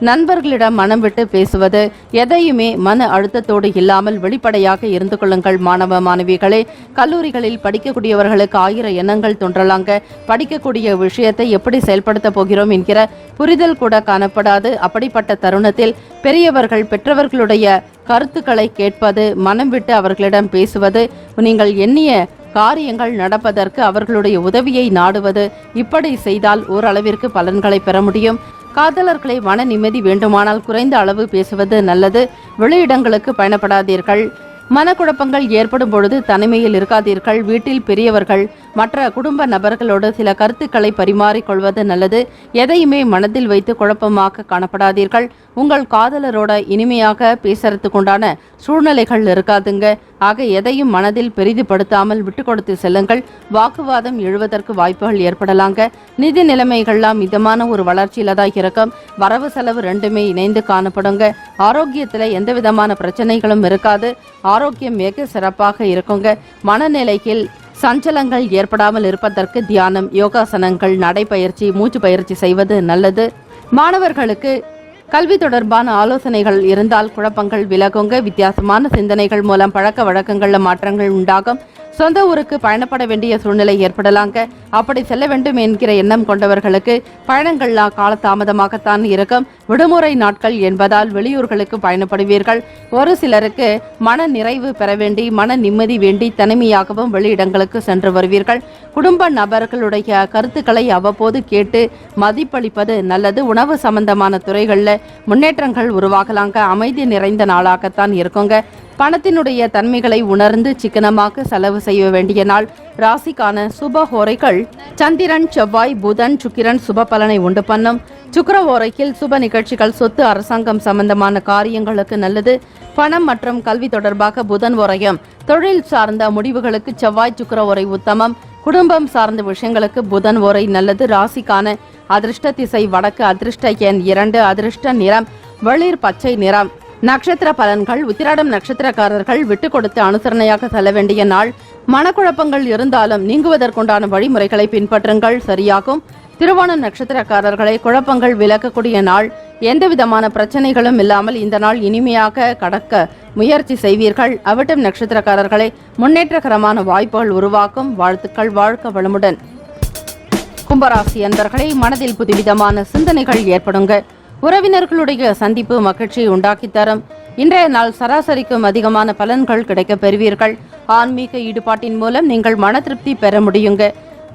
நண்பர்களிடம் மனம் விட்டு பேசுவது, எதையுமே மன அழுத்தத்தோடு இல்லாமல் வெளிப்படையாக இருந்து கொள்ளுங்கள். மாணவ மாணவிகளே, கல்லூரிகளில் படிக்கக்கூடியவர்களுக்கு 1000 எண்ணங்கள் தோன்றலாங்க. படிக்கக்கூடிய விஷயத்தை எப்படி செயல்படுத்த போகிறோம் என்கிற புரிதல் கூட காணப்படாது. அப்படிப்பட்ட தருணத்தில் பெரியவர்கள் பெற்றவர்களுடைய கருத்துக்களை கேட்பது, மனம் விட்டு அவர்களிடம் பேசுவது, நீங்கள் எண்ணிய காரியங்கள் நடப்பதற்கு அவர்களுடைய உதவியை நாடுவது, இப்படி செய்தால் ஓரளவிற்கு பலன்களை பெற முடியும். காதலர்களை மன நிம்மதி வேண்டுமானால் குறைந்த அளவு பேசுவது நல்லது. வெளியிடங்களுக்கு பயணப்படாதீர்கள். மனக்குழப்பங்கள் ஏற்படும் பொழுது தனிமையில் இருக்காதீர்கள். வீட்டில் பெரியவர்கள் மற்ற குடும்ப நபர்களோடு சில கருத்துக்களை பரிமாறிக்கொள்வது நல்லது. எதையுமே மனதில் வைத்து குழப்பமாக காணப்படாதீர்கள். உங்கள் காதலரோட இனிமையாக பேசுறதுக்குண்டான சூழ்நிலைகள் இருக்காதுங்க. ஆக எதையும் மனதில் பெரிதுபடுத்தாமல் விட்டு கொடுத்து செல்லுங்கள். வாக்குவாதம் எழுவதற்கு வாய்ப்புகள் ஏற்படலாங்க. நிதி நிலைமைகள்லாம் மிதமான ஒரு வளர்ச்சியில தான் இருக்கும். வரவு செலவு ரெண்டுமே இணைந்து காணப்படுங்க. ஆரோக்கியத்தில் எந்த விதமான பிரச்சனைகளும் இருக்காது. ஆரோக்கியம் மிக சிறப்பாக இருக்குங்க. மனநிலையில் சஞ்சலங்கள் ஏற்படாமல் இருப்பதற்கு தியானம், யோகாசனங்கள், நடைப்பயிற்சி, மூச்சு பயிற்சி செய்வது நல்லது. மாணவர்களுக்கு கல்வி தொடர்பான ஆலோசனைகள் இருந்தால் குழப்பங்கள் விலகுங்க. வித்தியாசமான சிந்தனைகள் மூலம் பழக்க வழக்கங்கள்ல மாற்றங்கள் உண்டாகும். சொந்த ஊருக்கு பயணப்பட வேண்டிய சூழ்நிலை ஏற்படலாங்க. அப்படி செல்ல வேண்டும் என்கிற எண்ணம் கொண்டவர்களுக்கு பயணங்கள்லாம் காலதாமதமாகத்தான் இருக்கும். விடுமுறை நாட்கள் என்பதால் வெளியூர்களுக்கு பயணப்படுவீர்கள். ஒரு சிலருக்கு மன நிறைவு பெற வேண்டி, மன நிம்மதி வேண்டி தனிமையாகவும் வெளியிடங்களுக்கு சென்று வருவீர்கள். குடும்ப நபர்களுடைய கருத்துக்களை அவ்வப்போது கேட்டு மதிப்பளிப்பது நல்லது. உணவு சம்பந்தமான துறைகளில் முன்னேற்றங்கள் உருவாகலாங்க. அமைதி நிறைந்த நாளாகத்தான் இருக்குங்க. பணத்தினுடைய தன்மைகளை உணர்ந்து சிக்கனமாக செலவு செய்ய வேண்டிய நாள். ராசிக்கான சுப ஹோரைகள் சந்திரன், செவ்வாய், புதன், சுக்கிரன் சுப பலனை உண்டு பண்ணும். சுக்கிர ஓரையில் சுப நிகழ்ச்சிகள், சொத்து, அரசாங்கம் சம்பந்தமான காரியங்களுக்கு நல்லது. பணம் மற்றும் கல்வி தொடர்பாக புதன் ஓரையும், தொழில் சார்ந்த முடிவுகளுக்கு செவ்வாய் சுக்கிர ஓரை உத்தமம். குடும்பம் சார்ந்த விஷயங்களுக்கு புதன் ஓரை நல்லது. ராசிக்கான அதிர்ஷ்ட திசை வடக்கு, அதிர்ஷ்ட எண் 2, அதிர்ஷ்ட நிறம் வெளிர் பச்சை நிறம். நட்சத்திர பலன்கள். உத்திராடம் நட்சத்திரக்காரர்கள் விட்டு கொடுத்து அனுசரணையாக செல்ல வேண்டிய நாள். மனக்குழப்பங்கள் இருந்தாலும் நீங்குவதற்குண்டான வழிமுறைகளை பின்பற்றுங்கள், சரியாகும். திருவோணம் நட்சத்திரக்காரர்களை குழப்பங்கள் விலக்கக்கூடிய நாள். எந்த விதமான பிரச்சனைகளும் இல்லாமல் இந்த நாள் இனிமையாக கடக்க முயற்சி செய்வீர்கள். அவிட்டம் நட்சத்திரக்காரர்களை முன்னேற்றகரமான வாய்ப்புகள் உருவாக்கும். வாழ்த்துக்கள். வாழ்க வளமுடன். கும்பராசி அன்பர்களை, மனதில் புதுவிதமான சிந்தனைகள் ஏற்படுங்க. உறவினர்களுடைய சந்திப்பு மகிழ்ச்சியை உண்டாக்கி தரும். இன்றைய நாள் சராசரிக்கும் அதிகமான பலன்கள் கிடைக்க பெறுவீர்கள். ஆன்மீக ஈடுபாட்டின் மூலம் நீங்கள் மன திருப்தி பெற முடியுங்க.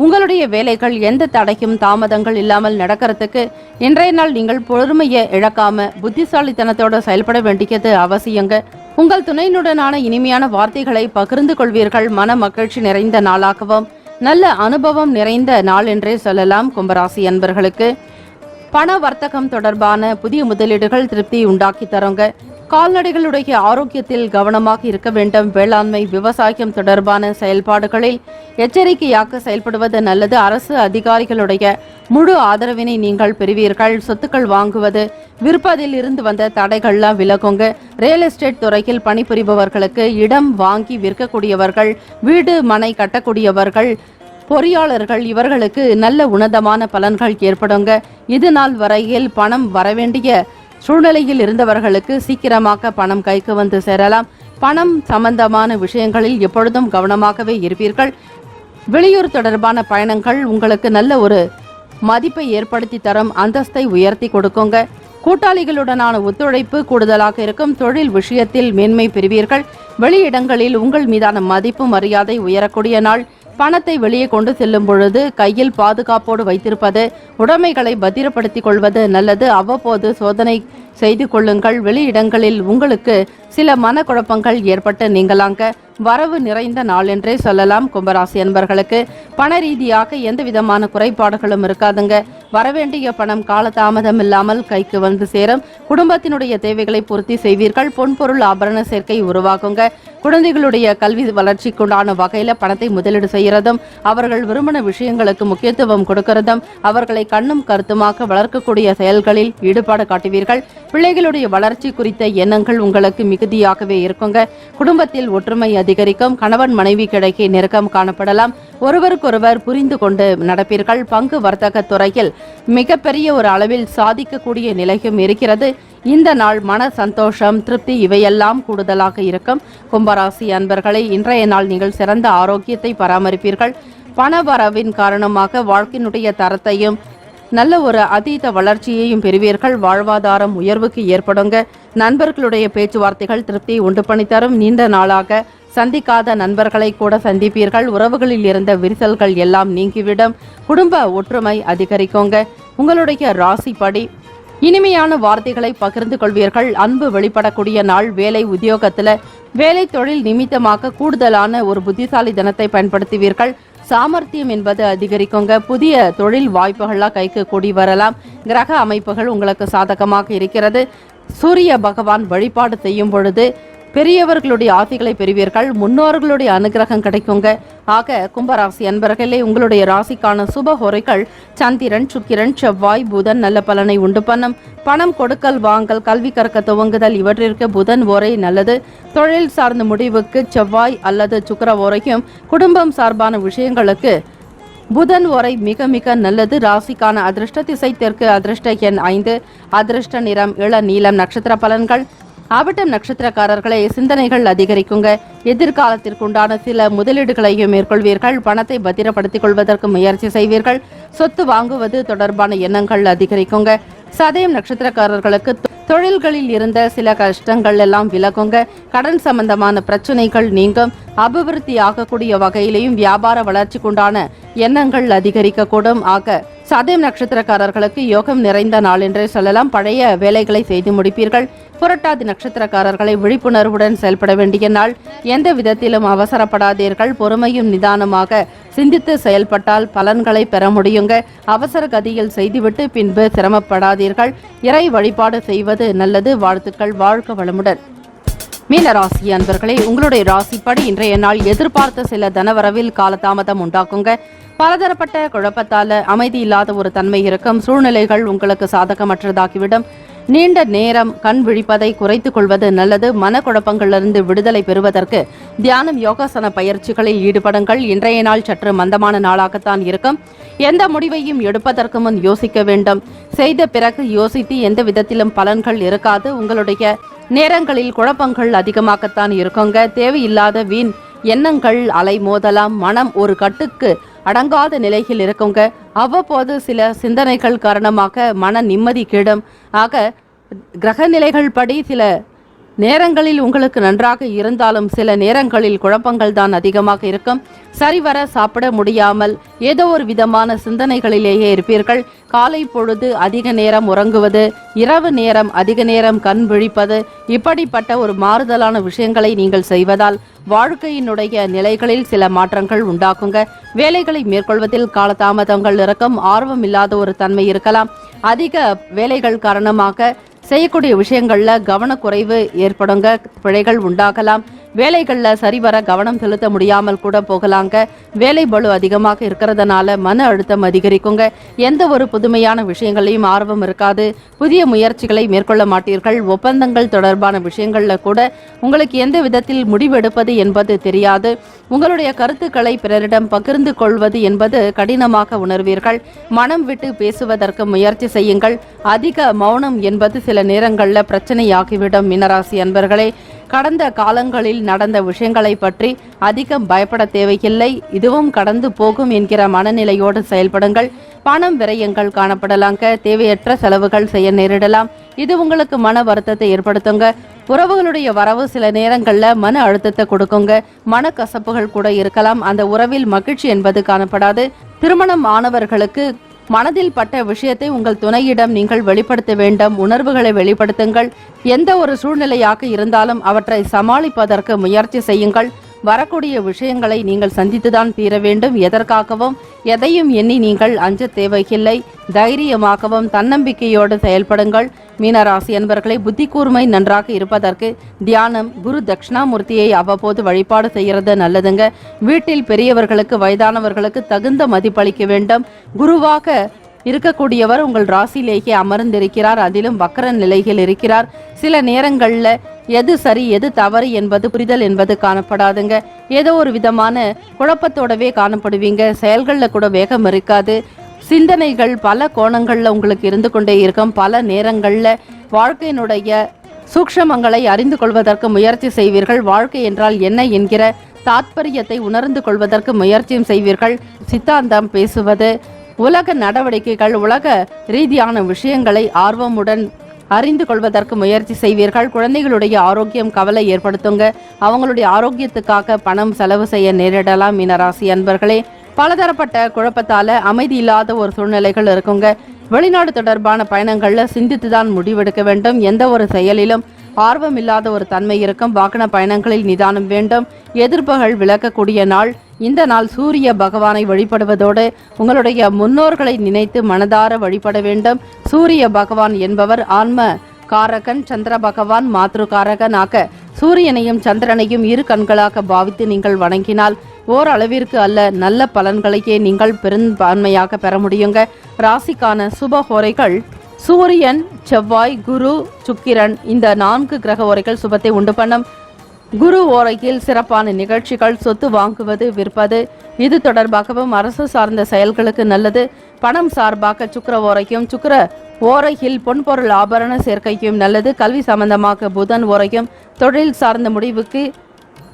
உங்களுடைய வேலைகள் எந்த தடையும் தாமதங்கள் இல்லாமல் நடக்கிறதுக்கு இன்றைய நாள் நீங்கள் பொறுமையை இழக்காம புத்திசாலித்தனத்தோடு செயல்பட வேண்டியது அவசியங்க. உங்கள் துணையினுடனான இனிமையான வார்த்தைகளை பகிர்ந்து கொள்வீர்கள். மன மகிழ்ச்சி நிறைந்த நாளாகவும் நல்ல அனுபவம் நிறைந்த நாள் என்றே சொல்லலாம். கும்பராசி அன்பர்களுக்கு பண வர்த்தகம் தொடர்பான புதிய முதலீடுகள் திருப்தி உண்டாக்கி தருங்க. கால்நடைகளுடைய ஆரோக்கியத்தில் கவனமாக இருக்க வேண்டும். வேளாண்மை, விவசாயம் தொடர்பான செயல்பாடுகளில் எச்சரிக்கையாக செயல்படுவது நல்லது. அரசு அதிகாரிகளுடைய முழு ஆதரவினை நீங்கள் பெறுவீர்கள். சொத்துக்கள் வாங்குவது, விற்பதில் இருந்து வந்த தடைகள்லாம் விலகுங்க. ரியல் எஸ்டேட் துறையில் பணிபுரிபவர்களுக்கு, இடம் வாங்கி விற்கக்கூடியவர்கள், வீடு மனை கட்டக்கூடியவர்கள், பொறியாளர்கள், இவர்களுக்கு நல்ல உன்னதமான பலன்கள் ஏற்படுங்க. இது நாள் வரையில் பணம் வரவேண்டிய சூழ்நிலையில் இருந்தவர்களுக்கு சீக்கிரமாக பணம் கைக்கு வந்து சேரலாம். பணம் சம்பந்தமான விஷயங்களில் எப்பொழுதும் கவனமாகவே இருப்பீர்கள். வெளியூர் தொடர்பான பயணங்கள் உங்களுக்கு நல்ல ஒரு மதிப்பை ஏற்படுத்தி தரும். அந்தஸ்தை உயர்த்தி கொடுக்குங்க. கூட்டாளிகளுடனான ஒத்துழைப்பு கூடுதலாக இருக்கும். தொழில் விஷயத்தில் மேன்மை பெறுவீர்கள். வெளியிடங்களில் உங்கள் மீதான மதிப்பு மரியாதை உயரக்கூடிய நாள். பணத்தை வெளியே கொண்டு செல்லும் பொழுது கையில் பாதுகாப்போடு வைத்திருப்பது, உடைமைகளை பத்திரப்படுத்திக் கொள்வது நல்லது. அவ்வப்போது சோதனை செய்து கொள்ளுங்கள். வெளியிடங்களில் உங்களுக்கு சில மனக்குழப்பங்கள் ஏற்பட்டு நீங்களாங்க. வரவு நிறைந்த நாள் என்றே சொல்லலாம். கும்பராசி அன்பர்களுக்கு பண ரீதியாக எந்த விதமான குறைபாடுகளும் இருக்காதுங்க. வரவேண்டிய பணம் காலதாமதம் இல்லாமல் கைக்கு வந்து சேரும். குடும்பத்தினுடைய தேவைகளை பூர்த்தி செய்வீர்கள். பொன்பொருள் ஆபரண சேர்க்கை உருவாகுங்க. குழந்தைகளுடைய கல்வி வளர்ச்சிக்குண்டான வகையில பணத்தை முதலீடு செய்யறதும், அவர்கள் விரும்பின விஷயங்களுக்கு முக்கியத்துவம் கொடுக்கறதும், அவர்களை கண்ணும் கருத்துமாக வளர்க்கக்கூடிய செயல்களில் ஈடுபாடு காட்டுவீர்கள். பிள்ளைகளுடைய வளர்ச்சி குறித்த எண்ணங்கள் உங்களுக்கு மிகுதியாகவே இருக்குங்க. குடும்பத்தில் ஒற்றுமை அதிகரிக்கும். கணவன் மனைவி கிடைக்கே நெருக்கம் காணப்படலாம். ஒருவருக்கொருவர் புரிந்து கொண்டு நடப்பீர்கள். பங்கு வர்த்தக துறையில் மிகப்பெரிய ஒரு அளவில் சாதிக்கக்கூடிய நிலையும் இருக்கிறது. இந்த நாள் மன சந்தோஷம், திருப்தி இவையெல்லாம் கூடுதலாக இருக்கும். கும்பராசி அன்பர்களை, இன்றைய நாள் நீங்கள் சிறந்த ஆரோக்கியத்தை பராமரிப்பீர்கள். பண வரவின் காரணமாக வாழ்க்கையினுடைய தரத்தையும் நல்ல ஒரு அதீத வளர்ச்சியையும் பெறுவீர்கள். வாழ்வாதாரம் உயர்வுக்கு ஏற்படுங்க. நண்பர்களுடைய பேச்சுவார்த்தைகள் திருப்தி உண்டு பண்ணி தரும். நீண்ட நாளாக சந்திக்காத நண்பர்களை கூட சந்திப்பீர்கள். உறவுகளில் இருந்த விரிசல்கள் எல்லாம் நீங்கிவிடும். குடும்ப ஒற்றுமை அதிகரிக்குங்க. உங்களுடைய ராசிப்படி இனிமையான வார்த்தைகளை பகிர்ந்து கொள்வீர்கள். அன்பு வெளிப்படக்கூடிய நாள். வேலை உத்தியோகத்துல வேலை தொழில் நிமித்தமாக கூடுதலான ஒரு புத்திசாலி தினத்தை பயன்படுத்துவீர்கள். சாமர்த்தியம் என்பது அதிகரிக்குங்க. புதிய தொழில் வாய்ப்புகள்லாம் கைக்கு கூடி வரலாம். கிரக அமைப்புகள் உங்களுக்கு சாதகமாக இருக்கிறது. சூரிய பகவான் வழிபாடு செய்யும் பொழுது பெரியவர்களுடைய ஆசைகளை பெறுவீர்கள். முன்னோர்களுடைய அனுகிரகம் கிடைக்குங்க. ஆக கும்பராசி அன்பர்களே, உங்களுடைய ராசிக்கான சுப ஹோரைகள் சந்திரன், சுக்கிரன், செவ்வாய், புதன் நல்ல பலனை உண்டு பண்ணும். பணம் கொடுக்கல் வாங்கல், கல்வி கற்க துவங்குதல் இவற்றிற்கு புதன் ஓரை நல்லது. தொழில் சார்ந்த முடிவுக்கு செவ்வாய் அல்லது சுக்கிர ஓரையும், குடும்பம் சார்பான விஷயங்களுக்கு புதன் ஓரை மிக மிக நல்லது. ராசிக்கான அதிர்ஷ்ட திசை தெற்கு, அதிர்ஷ்ட எண் 5, அதிர்ஷ்ட நிறம் இள நீலம். நட்சத்திர பலன்கள். அவிட்டம் நட்சத்திரக்காரர்களை, சிந்தனைகள் அதிகரிக்குங்க. எதிர்காலத்திற்குண்டான சில முதலீடுகளையும் மேற்கொள்வீர்கள். பணத்தை பத்திரப்படுத்திக் கொள்வதற்கு முயற்சி செய்வீர்கள். சொத்து வாங்குவது தொடர்பான எண்ணங்கள் அதிகரிக்குங்க. சதயம் நட்சத்திரக்காரர்களுக்கு தொழில்களில் இருந்த சில கஷ்டங்கள் எல்லாம் விலகுங்க. கடன் சம்பந்தமான பிரச்சனைகள் நீங்கும். அபிவிருத்தி ஆகக்கூடிய வகையிலையும் வியாபார வளர்ச்சிக்குண்டான எண்ணங்கள் அதிகரிக்கக்கூடும். ஆக சதயம் நட்சத்திரக்காரர்களுக்கு யோகம் நிறைந்த நாள் என்றே சொல்லலாம். பழைய வேலைகளை செய்து முடிப்பீர்கள். புரட்டாதி நட்சத்திரக்காரர்களை விழிப்புணர்வுடன் செயல்பட வேண்டிய நாள். எந்த விதத்திலும் அவசரப்படாதீர்கள். பொறுமையும் நிதானமாக சிந்தித்து செயல்பட்டால் பலன்களை பெற முடியுங்க. அவசர கதியில் செய்துவிட்டு பின்பு சிரமப்படாதீர்கள். இறை வழிபாடு செய்வது நல்லது. வாழ்த்துக்கள். வாழ்க வளமுடன். மீன ராசி அன்பர்களே, உங்களுடைய ராசிப்படி இன்றைய நாள் எதிர்பார்த்த சில தனவரவில் காலதாமதம் உண்டாக்குங்க. பலதரப்பட்ட குழப்பத்தால அமைதி இல்லாத ஒரு தன்மை இருக்கும். சூழ்நிலைகள் உங்களுக்கு சாதகமற்றதாகிவிடும். நீண்ட நேரம் கண் விழிப்பதை குறைத்துக் கொள்வது நல்லது. மனக்குழப்பங்களிலிருந்து விடுதலை பெறுவதற்கு தியானம், யோகாசன பயிற்சிகளில் ஈடுபடுங்கள். இன்றைய நாள் சற்று மந்தமான நாளாகத்தான் இருக்கும். எந்த முடிவையும் எடுப்பதற்கு முன் யோசிக்க வேண்டும். செய்த பிறகு யோசித்து எந்த விதத்திலும் பலன்கள் இருக்காது. உங்களுடைய நேரங்களில் குழப்பங்கள் அதிகமாகத்தான் இருக்குங்க. தேவையில்லாத வீண் எண்ணங்கள் அலை மோதலாம். மனம் ஒரு கட்டுக்கு அடங்காத நிலையில் இருக்குங்க. அவ்வப்போது சில சிந்தனைகள் காரணமாக மன நிம்மதி கெடும். ஆக கிரக நிலைகள் படி சில நேரங்களில் உங்களுக்கு நன்றாக இருந்தாலும் சில நேரங்களில் குழப்பங்கள் தான் அதிகமாக இருக்கும். சரிவர சாப்பிட முடியாமல் ஏதோ ஒரு விதமான சிந்தனைகளிலேயே இருப்பீர்கள். காலை பொழுது அதிக நேரம் உறங்குவது, இரவு நேரம் அதிக நேரம் கண் விழிப்பது, இப்படிப்பட்ட ஒரு மாறுதலான விஷயங்களை நீங்கள் செய்வதால் வாழ்க்கையினுடைய நிலைகளில் சில மாற்றங்கள் உண்டாக்குங்க. வேலைகளை மேற்கொள்வதில் காலதாமதங்கள் இருக்கும். ஆர்வம் இல்லாத ஒரு தன்மை இருக்கலாம். அதிக வேலைகள் காரணமாக செய்யக்கூடிய விஷயங்கள்ல கவனக்குறைவு ஏற்படுங்க. பிழைகள் உண்டாகலாம். வேலைகள்ல சரிவர கவனம் செலுத்த முடியாமல் கூட போகலாங்க. வேலை பளு அதிகமாக இருக்கிறதுனால மன அழுத்தம் அதிகரிக்குங்க. எந்த ஒரு புதுமையான விஷயங்களையும் ஆர்வம் இருக்காது. புதிய முயற்சிகளை மேற்கொள்ள மாட்டீர்கள். ஒப்பந்தங்கள் தொடர்பான விஷயங்கள்ல கூட உங்களுக்கு எந்த விதத்தில் முடிவெடுப்பது என்பது தெரியாது. உங்களுடைய கருத்துக்களை பிறரிடம் பகிர்ந்து கொள்வது என்பது கடினமாக உணர்வீர்கள். மனம் விட்டு பேசுவதற்கு முயற்சி செய்யுங்கள். அதிக மௌனம் என்பது சில நேரங்களில் பிரச்சனையாகிவிடும். மீனராசி அன்பர்களே, கடந்த காலங்களில் நடந்த விஷயங்களை பற்றி அதிகம் பயப்பட தேவையில்லை. இதுவும் கடந்து போகும் என்கிற மனநிலையோடு செயல்படுங்கள். பணம் விரயங்கள் காணப்படலாங்க. தேவையற்ற செலவுகள் செய்ய நேரிடலாம். இது உங்களுக்கு மன வருத்தத்தை ஏற்படுத்துங்க. உறவுகளுடைய வரவு சில நேரங்கள்ல மன அழுத்தத்தை கொடுக்குங்க. மனக்கசப்புகள் கூட இருக்கலாம். அந்த உறவில் மகிழ்ச்சி என்பது காணப்படாது. திருமணம் ஆனவர்களுக்கு மனதில் பட்ட விஷயத்தை உங்கள் துணையிடம் நீங்கள் வெளிப்படுத்த வேண்டும். உணர்வுகளை வெளிப்படுத்துங்கள். எந்த ஒரு சூழ்நிலையாக இருந்தாலும் அவற்றை சமாளிப்பதற்கு முயற்சி செய்யுங்கள். வரக்கூடிய விஷயங்களை நீங்கள் சந்தித்துதான் தீர வேண்டும். எதற்காகவும் எதையும் எண்ணி நீங்கள் அஞ்ச தேவையில்லை. தைரியமாகவும் தன்னம்பிக்கையோடு செயல்படுங்கள். மீனராசி அன்பர்களை புத்தி கூர்மை நன்றாக இருப்பதற்கு தியானம், குரு தட்சிணாமூர்த்தியை அவ்வப்போது வழிபாடு செய்கிறது நல்லதுங்க. வீட்டில் பெரியவர்களுக்கு, வயதானவர்களுக்கு தகுந்த மதிப்பளிக்க வேண்டும். குருவாக இருக்கக்கூடியவர் உங்கள் ராசியிலேயே அமர்ந்திருக்கிறார், அதிலும் வக்கர நிலையில் இருக்கிறார். சில நேரங்களில் எது சரி எது தவறு என்பது புரிதல் என்பது காணப்படாதுங்க. ஏதோ ஒரு விதமான குழப்பத்தோடவே காணப்படுவீங்க. செயல்களில் கூட வேகம் இருக்காது. சிந்தனைகள் பல கோணங்களில் உங்களுக்கு இருந்து கொண்டே இருக்கும். பல நேரங்களில் வாழ்க்கையினுடைய சூக்ஷமங்களை அறிந்து கொள்வதற்கு முயற்சி செய்வீர்கள். வாழ்க்கை என்றால் என்ன என்கிற தாத்பரியத்தை உணர்ந்து கொள்வதற்கு முயற்சியும் செய்வீர்கள். சித்தாந்தம் பேசுவது, உலக நடவடிக்கைகள், உலக ரீதியான விஷயங்களை ஆர்வமுடன் அறிந்து கொள்வதற்கு முயற்சி செய்வீர்கள். குழந்தைகளுடைய ஆரோக்கியம் கவலை ஏற்படுத்துங்க. அவங்களுடைய ஆரோக்கியத்துக்காக பணம் செலவு செய்ய நேரிடலாம். மீனராசி அன்பர்களே, பலதரப்பட்ட குழப்பத்தால அமைதி இல்லாத ஒரு சூழ்நிலைகள் இருக்குங்க. வெளிநாடு தொடர்பான பயணங்கள்ல சிந்தித்துதான் முடிவெடுக்க வேண்டும். எந்த ஒரு செயலிலும் ஆர்வம் இல்லாத ஒரு தன்மை இருக்கும். வாகன பயணங்களில் நிதானம் வேண்டும். எதிர்ப்புகள் விலக்கக்கூடிய நாள் இந்த நாள். சூரிய பகவானை வழிபடுவதோடு உங்களுடைய முன்னோர்களை நினைத்து மனதார வழிபட வேண்டும். சூரிய பகவான் என்பவர் ஆன்ம காரகன், சந்திர பகவான் மாத்ருகாரகனாக சூரியனையும் சந்திரனையும் இரு கண்களாக பாவித்து நீங்கள் வணங்கினால் ஓரளவிற்கு அல்ல நல்ல பலன்களையே நீங்கள் பெரும்பான்மையாக பெற முடியுங்க. ராசிக்கான சுப ஹோரைகள் சூரியன், செவ்வாய், குரு, சுக்கிரன் இந்த 4 கிரக ஓரைகள் சுபத்தை உண்டு பண்ணும். குரு ஓரையில் சிறப்பான நிகழ்ச்சிகள், சொத்து வாங்குவது, விற்பது இது தொடர்பாகவும் அரசு சார்ந்த செயல்களுக்கு நல்லது. பணம் சார்பாக சுக்கிர ஓரையும், சுக்கிர ஓரையில் பொன்பொருள் ஆபரண சேர்க்கையும் நல்லது. கல்வி சம்பந்தமாக புதன் ஓரையும், தொழில் சார்ந்த முடிவுக்கு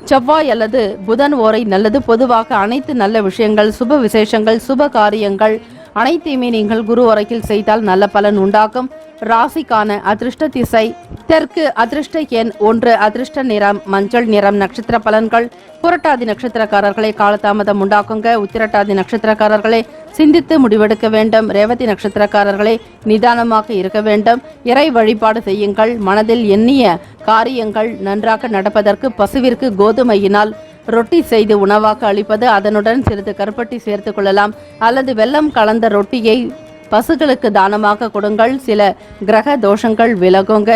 செவ்வாய் அல்லது புதன் ஓரை நல்லது. பொதுவாக அனைத்து நல்ல விஷயங்கள், சுப விசேஷங்கள், சுப காரியங்கள் அனைத்தையுமே நீங்கள் குரு ஓரையில் செய்தால் நல்ல பலன் உண்டாகும். ராசிக்கான அதிர்ஷ்ட திசை தெற்கு, அதிர்ஷ்ட எண் 1, அதிர்ஷ்ட நிறம் மஞ்சள் நிறம். நட்சத்திர பலன்கள் புரட்டாதி நட்சத்திரக்காரர்களை காலதாமதம் உண்டாக்குங்க. உத்திரட்டாதி நட்சத்திரக்காரர்களை சிந்தித்து முடிவெடுக்க வேண்டும். ரேவதி நட்சத்திரக்காரர்களை நிதானமாக இருக்க வேண்டும். இறை வழிபாடு செய்யுங்கள். மனதில் எண்ணிய காரியங்கள் நன்றாக நடப்பதற்கு பசுவிற்கு கோதுமையினால் ரொட்டி செய்து உணவாக அளிப்பது, அதனுடன் சிறிது கருப்பட்டி சேர்த்து கொள்ளலாம். அல்லது வெல்லம் கலந்த ரொட்டியை பசுகளுக்கு தானமாக கொடுங்கள். சில கிரக தோஷங்கள் விலகுங்க.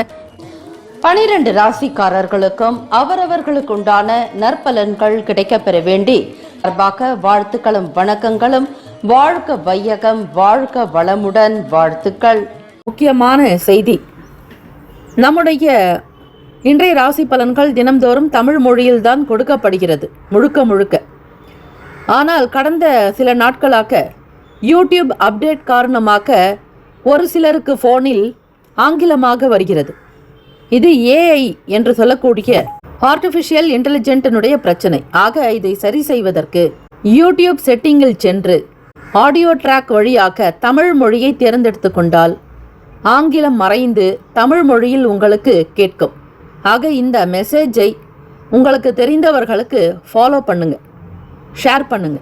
12 ராசிக்காரர்களுக்கும் அவரவர்களுக்குண்டான நற்பலன்கள் கிடைக்கப்பெற வேண்டி சார்பாக வாழ்த்துக்களும் வணக்கங்களும். வாழ்க வையகம், வாழ்க வளமுடன். வாழ்த்துக்கள். முக்கியமான செய்தி, நம்முடைய இன்றைய ராசி பலன்கள் தினம்தோறும் தமிழ் மொழியில்தான் கொடுக்கப்படுகிறது முழுக்க. ஆனால் கடந்த சில நாட்களாக யூடியூப் அப்டேட் காரணமாக ஒரு சிலருக்கு ஃபோனில் ஆங்கிலமாக வருகிறது. இது ஏஐ என்று சொல்லக்கூடிய ஆர்டிஃபிஷியல் இன்டெலிஜென்ட்டினுடைய பிரச்சனை. ஆக இதை சரி செய்வதற்கு யூடியூப் செட்டிங்கில் சென்று ஆடியோ ட்ராக் வழியாக தமிழ் மொழியை தேர்ந்தெடுத்து கொண்டால் ஆங்கிலம் மறைந்து தமிழ் மொழியில் உங்களுக்கு கேட்கும். ஆக இந்த மெசேஜை உங்களுக்கு தெரிந்தவர்களுக்கு ஃபாலோ பண்ணுங்க, ஷேர் பண்ணுங்க.